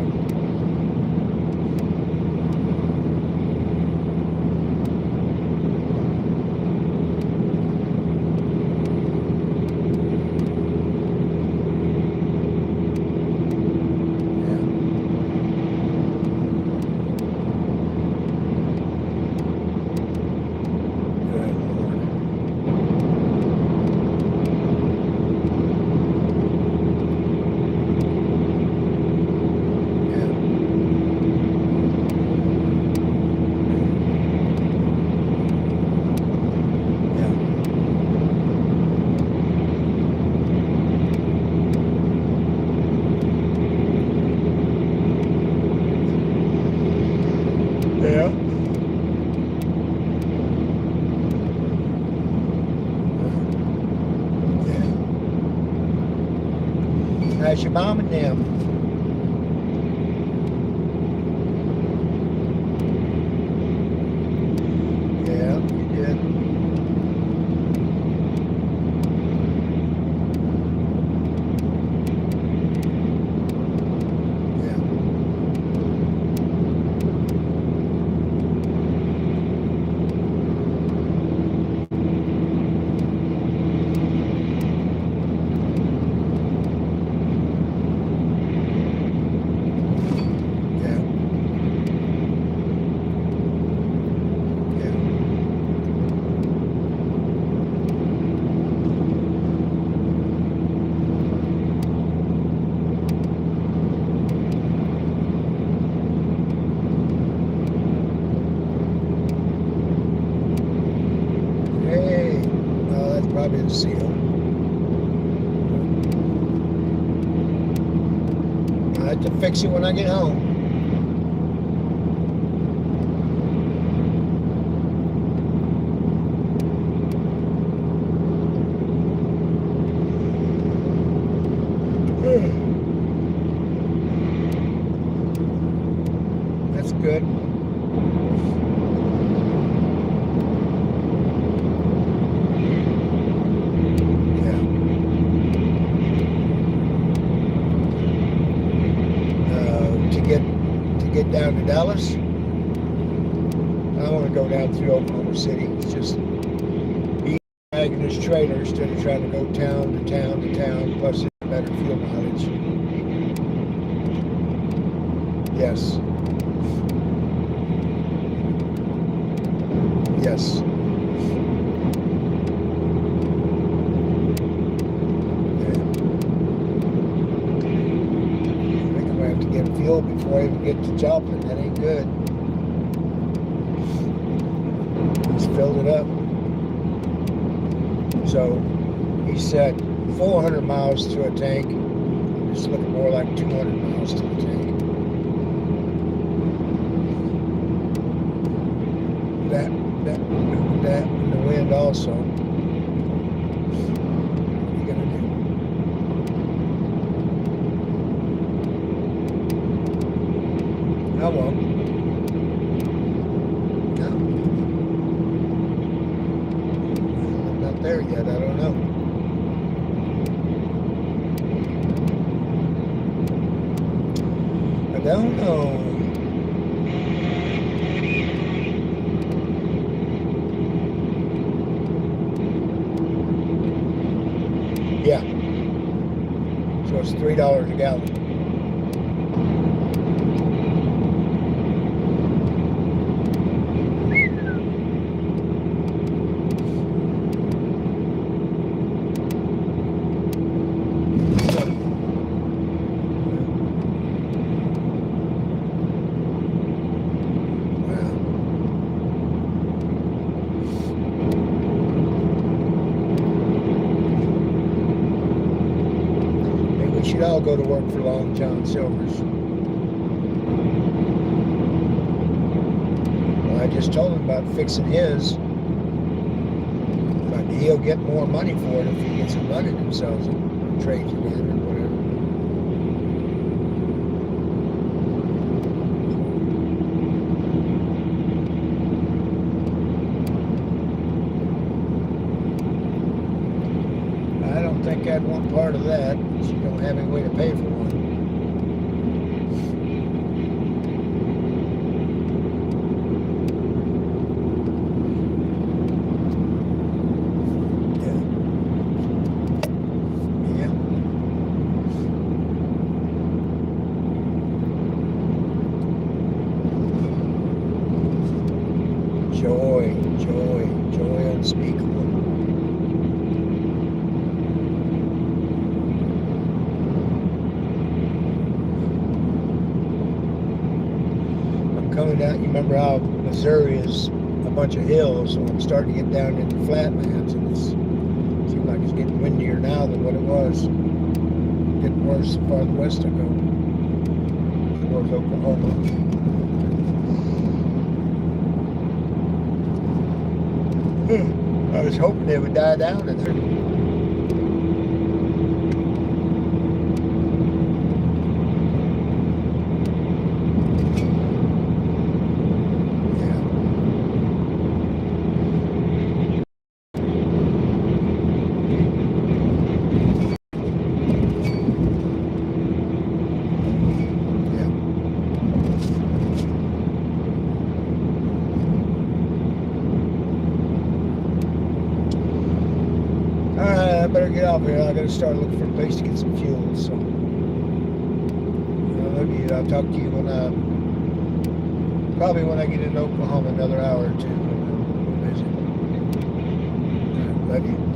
How's your mom and them? Yeah, you did. Yeah. Yeah. Yeah. Hey, well, that's probably the seal. I have to fix it when I get home. That's good. Yeah. To get down to Dallas, I want to go down through Oklahoma City. It's just he's dragging his trailer instead of trying to go town to town to town. Plus, it's better fuel mileage. Yes. Yes. Yeah. I think I'm gonna have to get fuel before I even get to Joplin. That ain't good. Just filled it up. So he said 400 miles to a tank. It's looking more like 200 miles to the tank. That and the wind also. What are you gonna do? I won't. No. I'm not there yet. I don't know. I don't know. Yeah. So it's $3 a gallon. We should all go to work for Long John Silver's. Well, I just told him about fixing his, but he'll get more money for it if he gets it running himself and trades it in or whatever. I don't think I'd want part of that. You don't have any way to pay for one. Yeah. Joy, joy, joy unspeakable. Coming down, you remember how Missouri is a bunch of hills, so I'm starting to get down into flatlands, and it seems like it's getting windier now than what it was. Getting worse the farther west I go, towards Oklahoma. I was hoping they would die down in there. better get off here. I gotta start looking for a place to get some fuel. So I love you. I'll talk to you probably when I get into Oklahoma, another hour or two. We'll visit. Love you.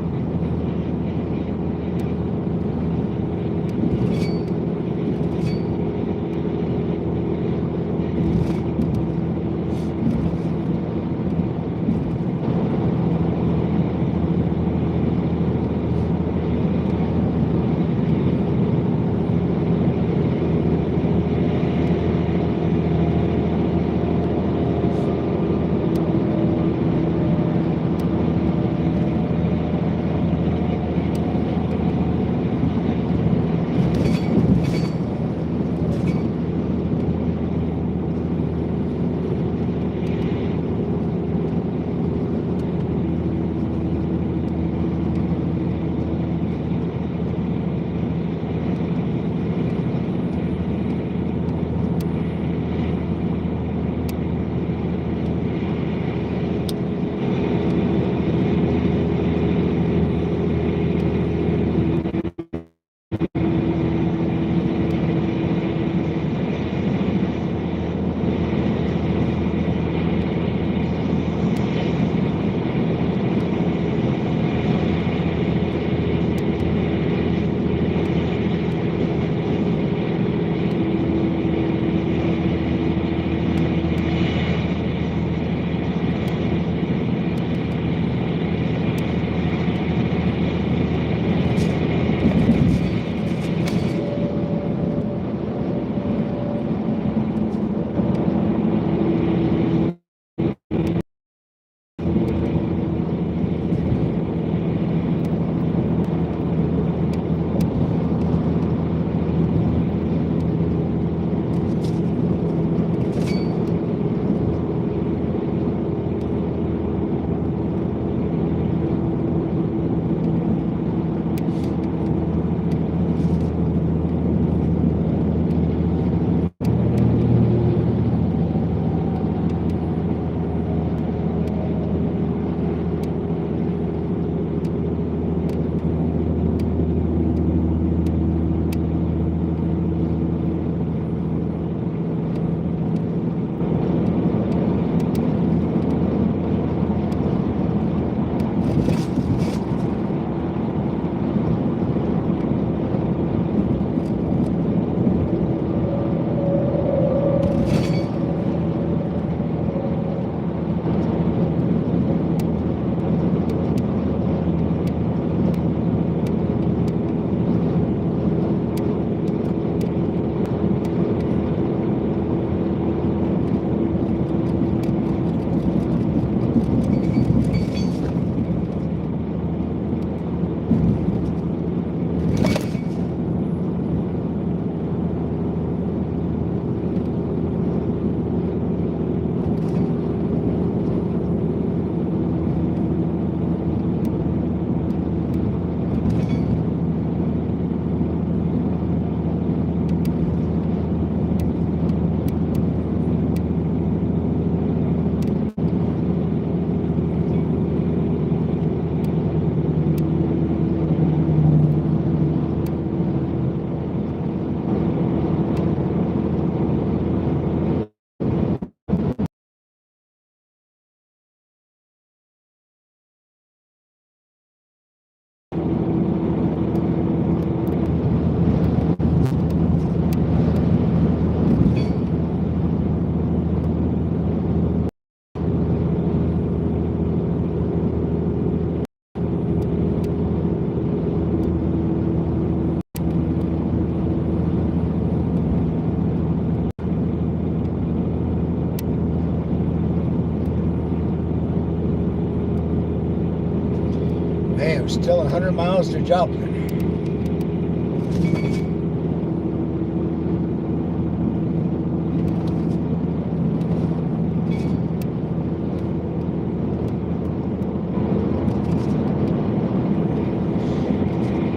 Man, we're still 100 miles to Joplin.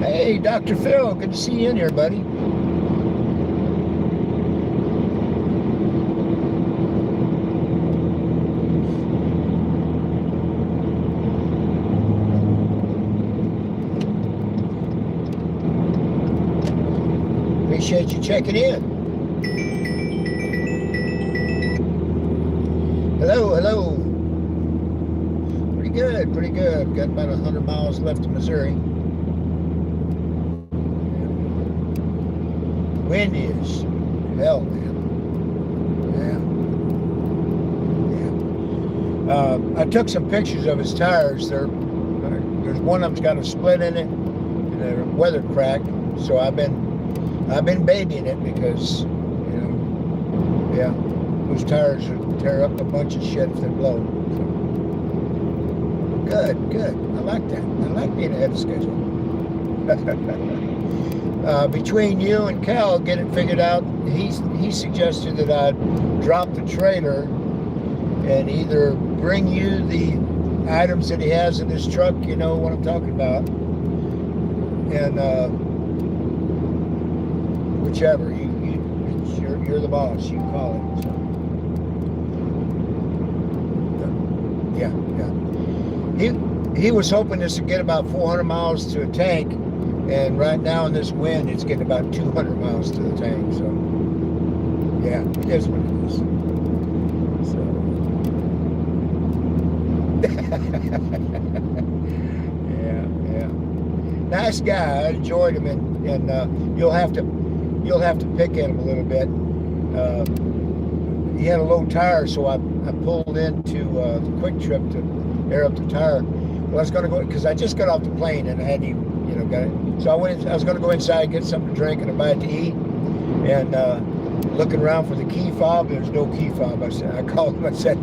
Hey, Dr. Phil, good to see you in here, buddy. Appreciate you checking in. Hello, hello. Pretty good, pretty good. Got about 100 miles left to Missouri. Wind is hell, man. Yeah. I took some pictures of his tires. There's one of them's got a split in it and a weather crack. So I've been babying it because, yeah, those tires would tear up a bunch of shit if they blow. So, good. I like that. I like being ahead of schedule. Between you and Cal, get it figured out. He suggested that I drop the trailer and either bring you the items that he has in his truck, you know what I'm talking about, and whichever. You're the boss. You call it. So. Yeah. He was hoping this would get about 400 miles to a tank, and right now in this wind, it's getting about 200 miles to the tank. So, yeah, it is what it is. So. Yeah. Nice guy. I enjoyed him, and you'll have to pick at him a little bit. He had a low tire, so I pulled into the Quick Trip to air up the tire. Well, I was going to go because I just got off the plane and I hadn't even got it. So I was going to go inside, get something to drink and a bite to eat, and looking around for the key fob. There's no key fob. I called him. I said,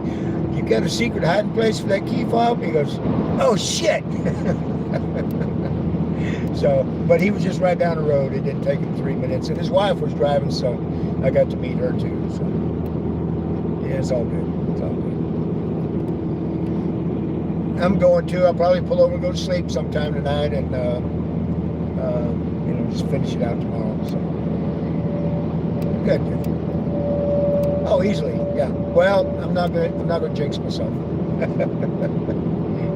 "You got a secret hiding place for that key fob?" He goes, "Oh shit." So, but he was just right down the road. It didn't take him 3 minutes, and his wife was driving, so I got to meet her too. So, yeah, it's all good. It's all good. I'm going to. I'll probably pull over and go to sleep sometime tonight, and just finish it out tomorrow. So, good. Oh, easily, yeah. Well, I'm not gonna jinx myself.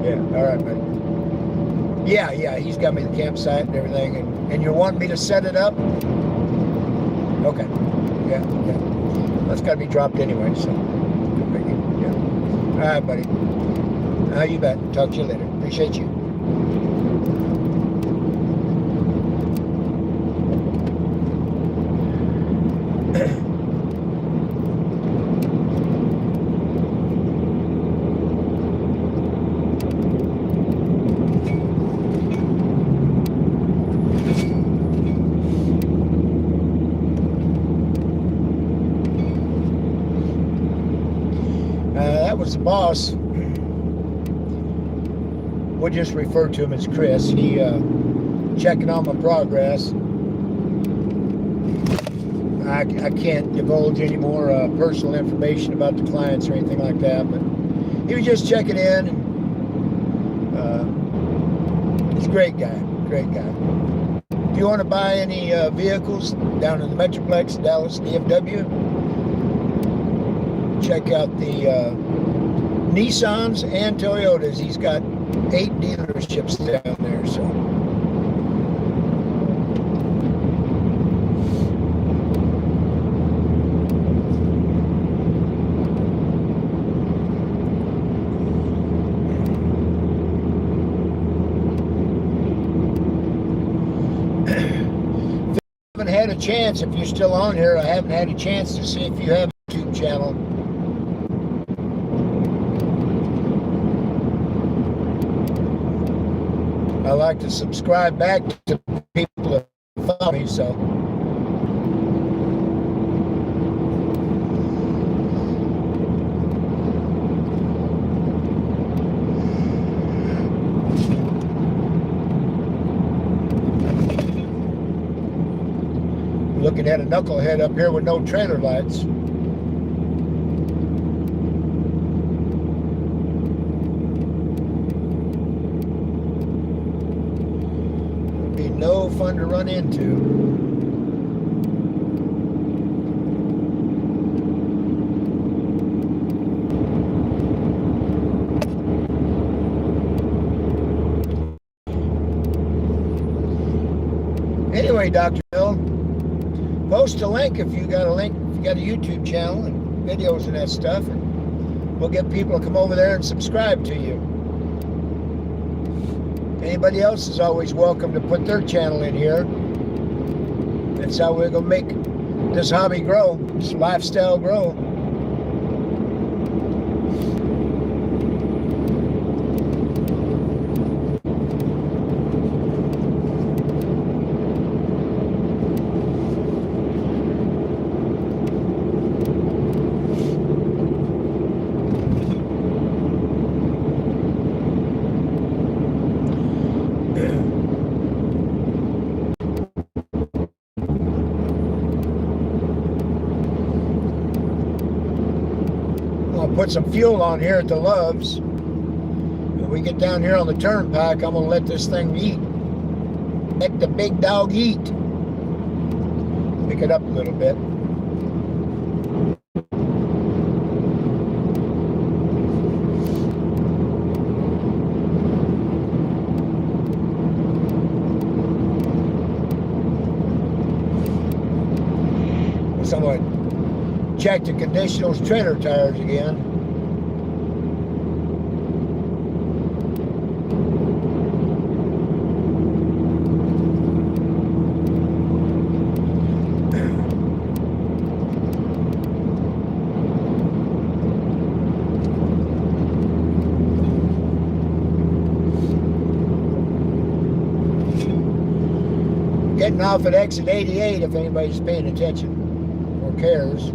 Yeah. All right, buddy. Yeah, he's got me the campsite and everything, and you want me to set it up? Okay. Yeah. That's got to be dropped anyway, so no biggie. Yeah. All right, buddy. You bet. Talk to you later. Appreciate you. That was the boss. We'll just refer to him as Chris. He checking on my progress. I can't divulge any more personal information about the clients or anything like that, but he was just checking in. He's a great guy. If you want to buy any vehicles down in the Metroplex, Dallas, DFW, check out the Nissans and Toyotas. He's got 8 dealerships down there, so. I haven't had a chance, if you're still on here, I haven't had a chance to see if you have a YouTube channel. I like to subscribe back to people that follow me, so. Looking at a knucklehead up here with no trailer lights. No fun to run into. Anyway, Dr. Bill, post a link if you got a link, if you got a YouTube channel and videos and that stuff, and we'll get people to come over there and subscribe to you. Anybody else is always welcome to put their channel in here. That's how we're gonna make this hobby grow, this lifestyle grow. I'll put some fuel on here at the Loves. When we get down here on the turnpike, I'm gonna let this thing eat. Let the big dog eat. Pick it up a little bit. Somewhat check the condition of those trailer tires again. Getting off at exit 88 if anybody's paying attention or cares.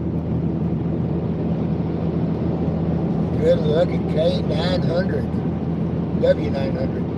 Good looking K900, W900.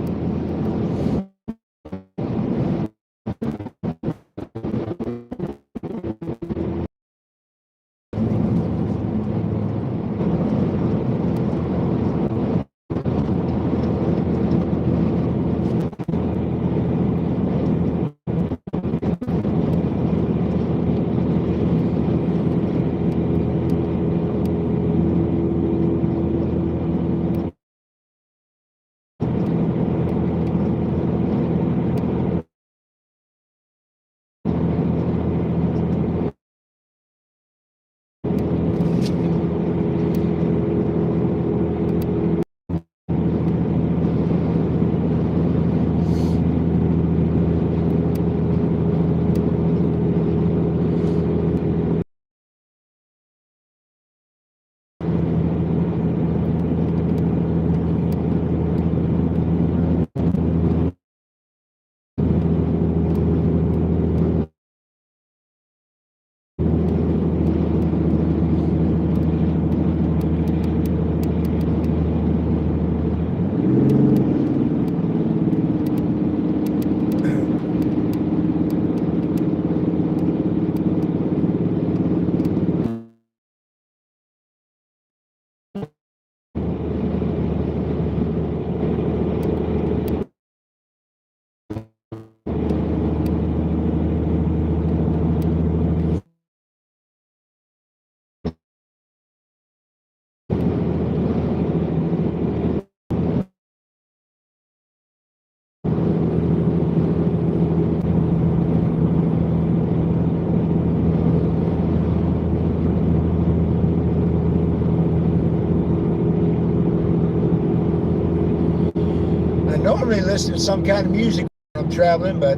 Normally listen to some kind of music when I'm traveling, but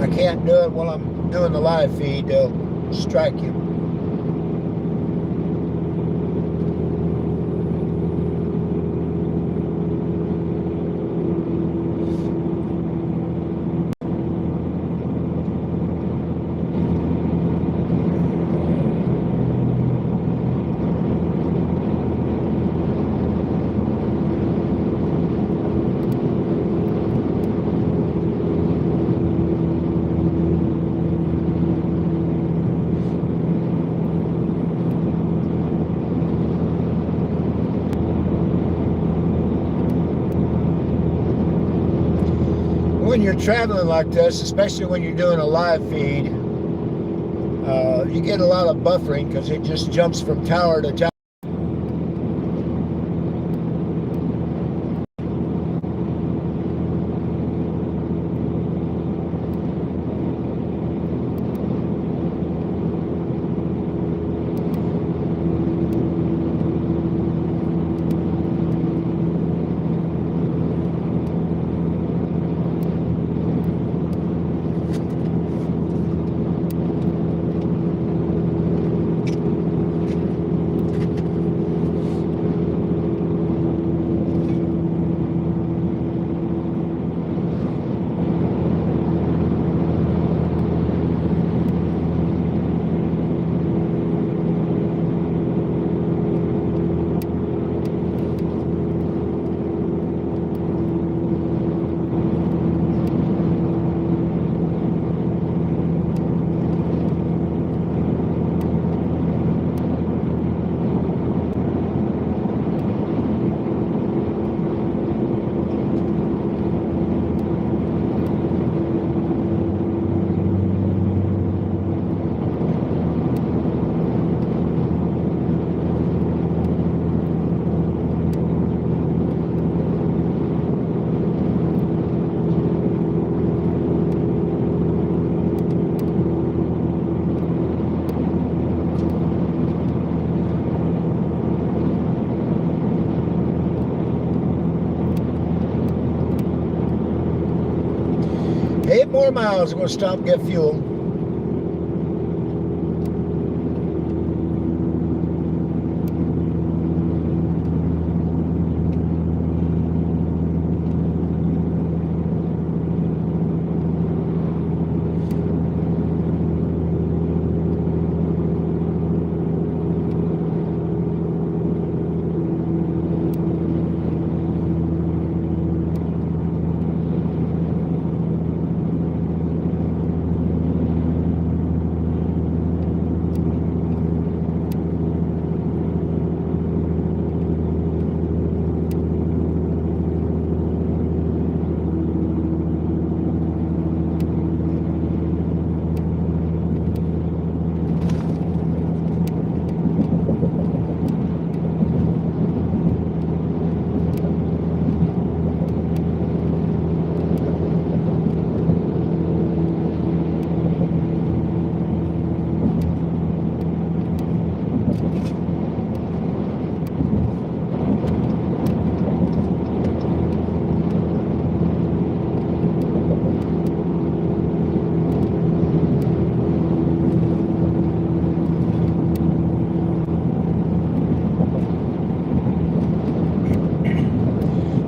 I can't do it while I'm doing the live feed. They'll strike you. When you're traveling like this, especially when you're doing a live feed, you get a lot of buffering because it just jumps from tower to tower. more miles. I'm going to stop and get fuel.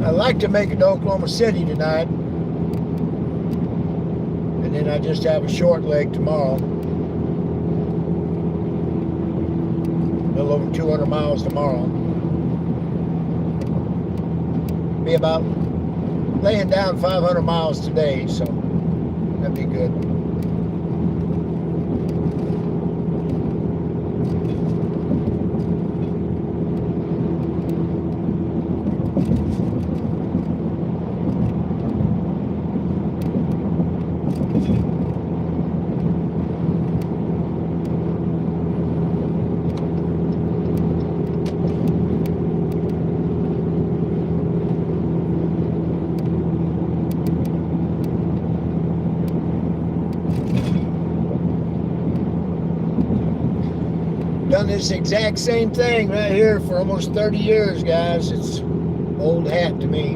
I'd like to make it to Oklahoma City tonight, and then I just have a short leg tomorrow. A little over 200 miles tomorrow. Be about laying down 500 miles today, so that'd be good. Done this exact same thing right here for almost 30 years, guys. It's old hat to me.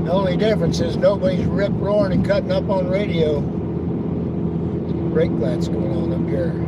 The only difference is nobody's rip-roaring and cutting up on radio. Brake lights going on up here.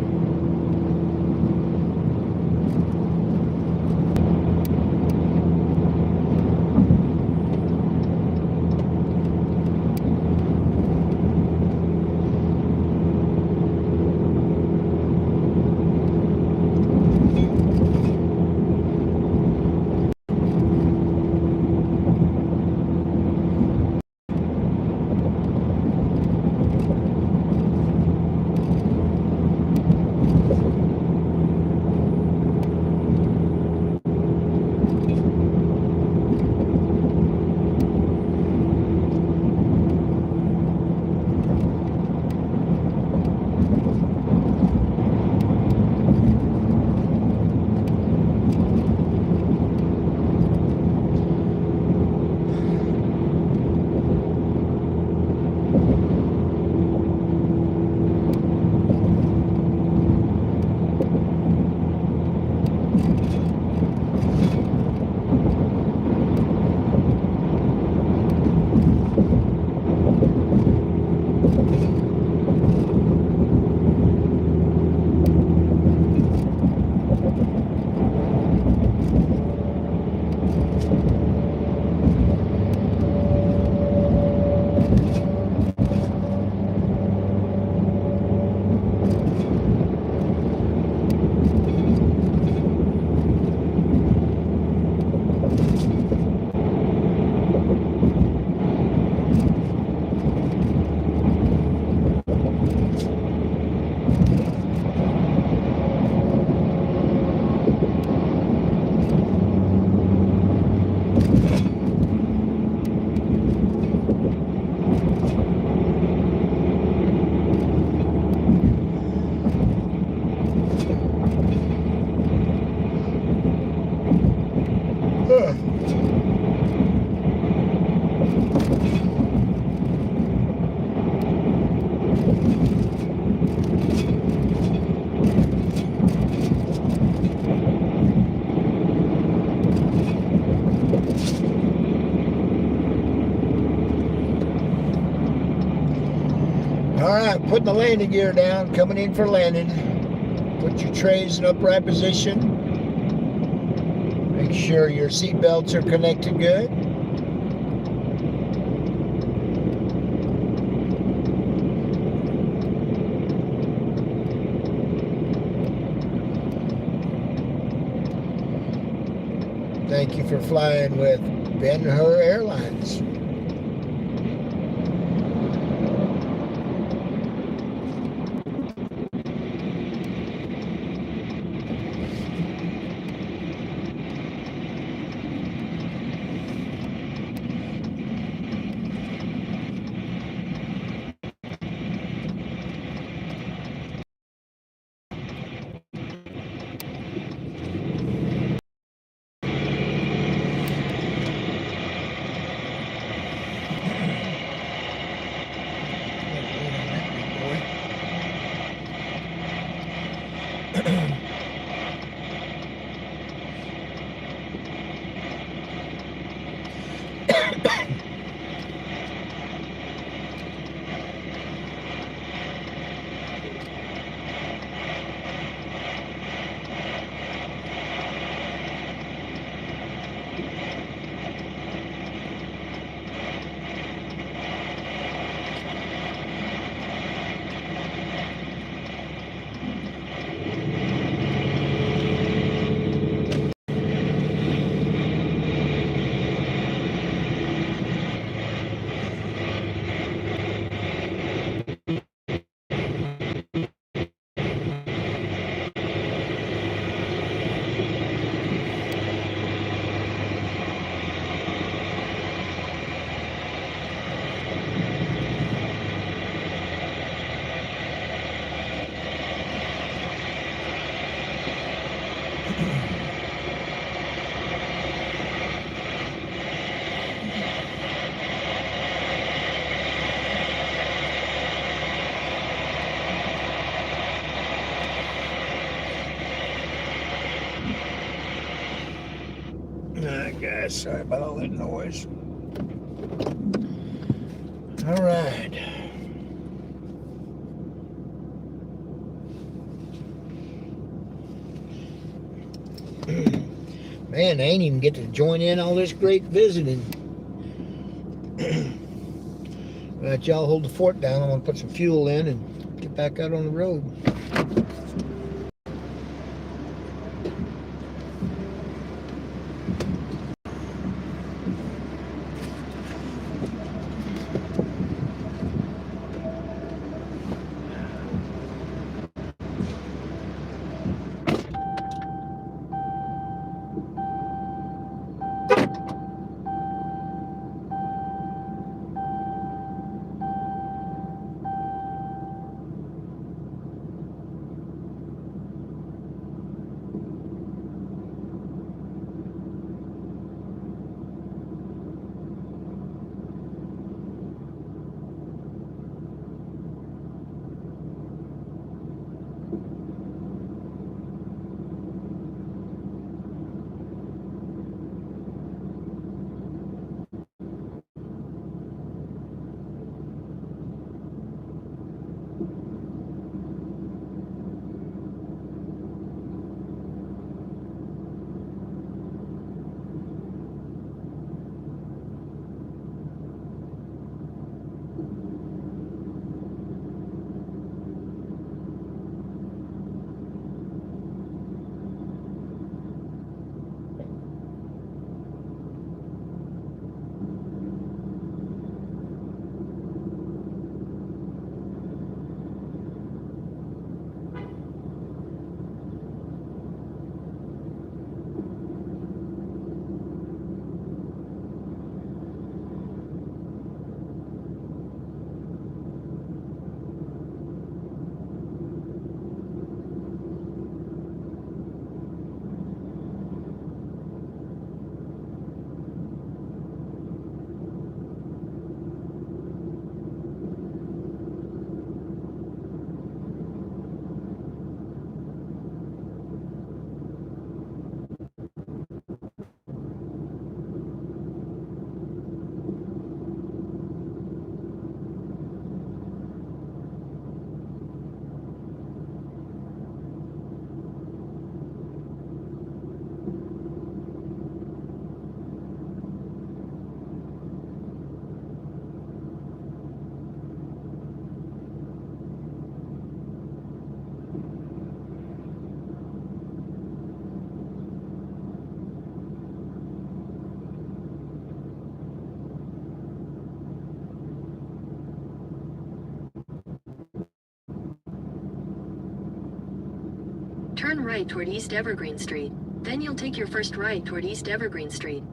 right, putting the landing gear down, coming in for landing. Put your trays in upright position. Make sure your seat belts are connected good. Thank you for flying with BEN-HUR Airlines. Alright guys, sorry about all that noise. Alright. Man, I ain't even get to join in all this great visiting. Let y'all hold the fort down. I want to put some fuel in and get back out on the road. Turn right toward East Evergreen Street. Then you'll take your first right toward East Evergreen Street.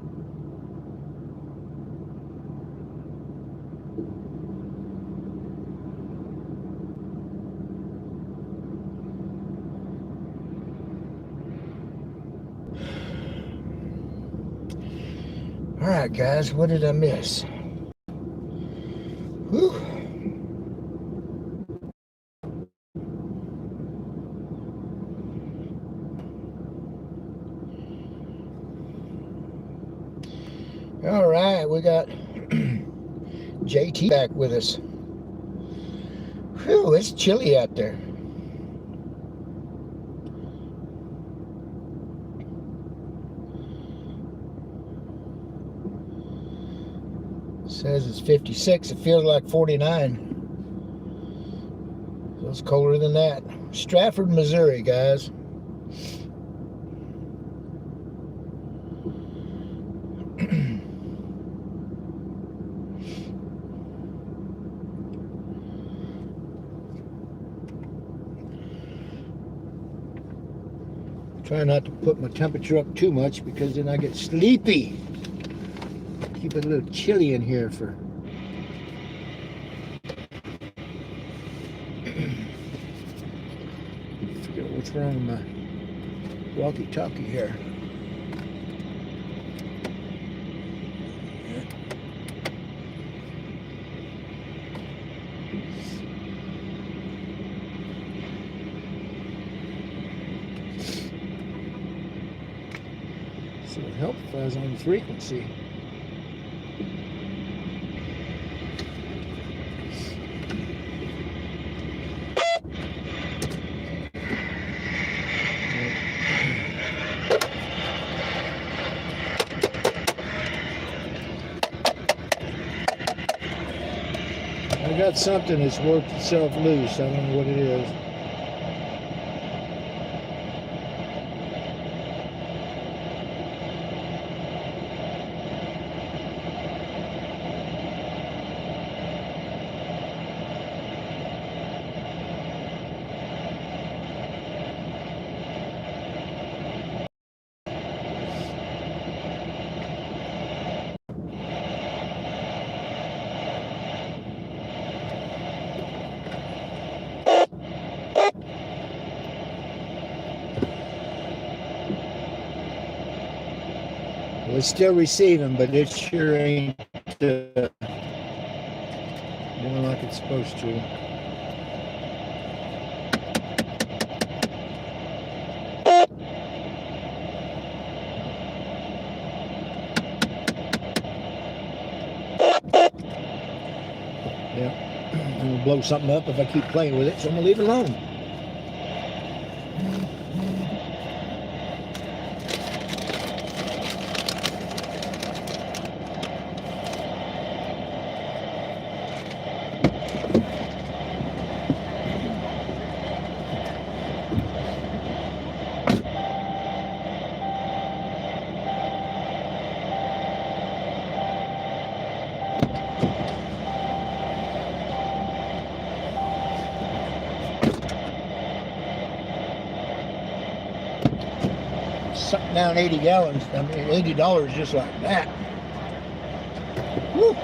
All right, guys, what did I miss? Whew. All right, we got JT back with us. Whew, it's chilly out there. It says it's 56. It feels like 49. So it's colder than that. Stratford, Missouri, guys. Try not to put my temperature up too much because then I get sleepy. Keep it a little chilly in here for forget what's wrong with my walkie-talkie here. So it would help if I was on the frequency. I got something that's worked itself loose. I don't know what it is. Well, it's still receiving, but it sure ain't doing like it's supposed to. Yeah, I'm gonna blow something up if I keep playing with it, so I'm gonna leave it alone. Sucked down 80 gallons, I mean $80 just like that. Woo.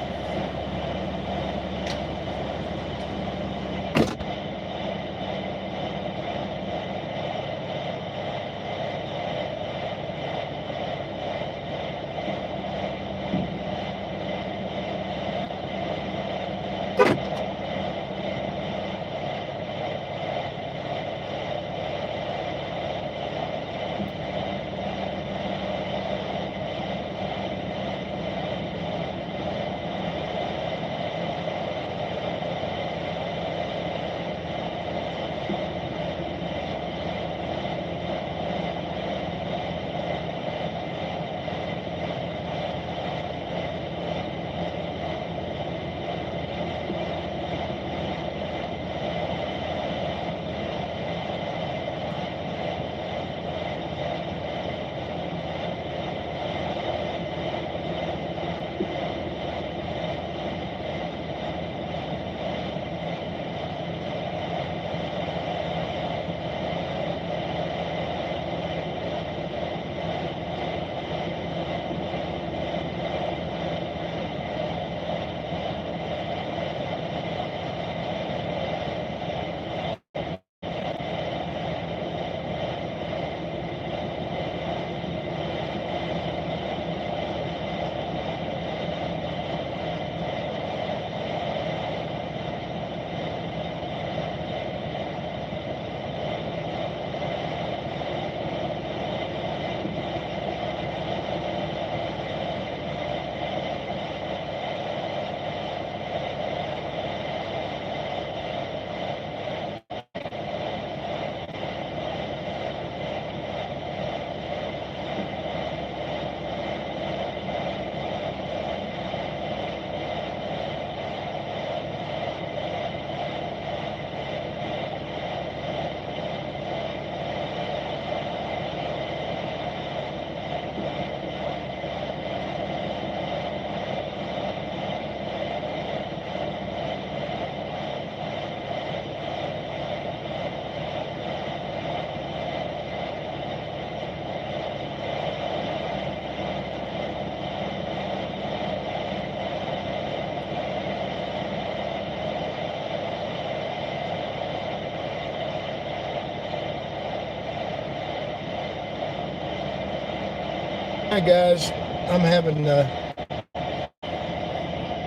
Hi guys, I'm having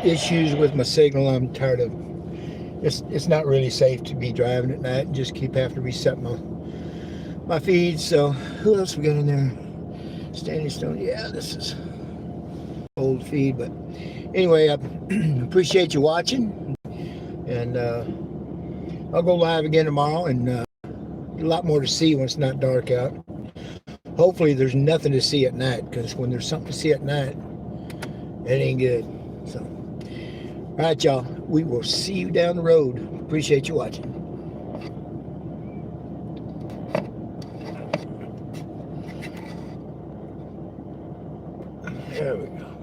issues with my signal. I'm tired of it's not really safe to be driving at night and just keep having to reset my feeds. So who else we got in there? Standing Stone. Yeah, this is old feed, but anyway, I appreciate you watching, and I'll go live again tomorrow, and a lot more to see when it's not dark out. Hopefully there's nothing to see at night, because when there's something to see at night, it ain't good. So all right, y'all, we will see you down the road. Appreciate you watching. There we go.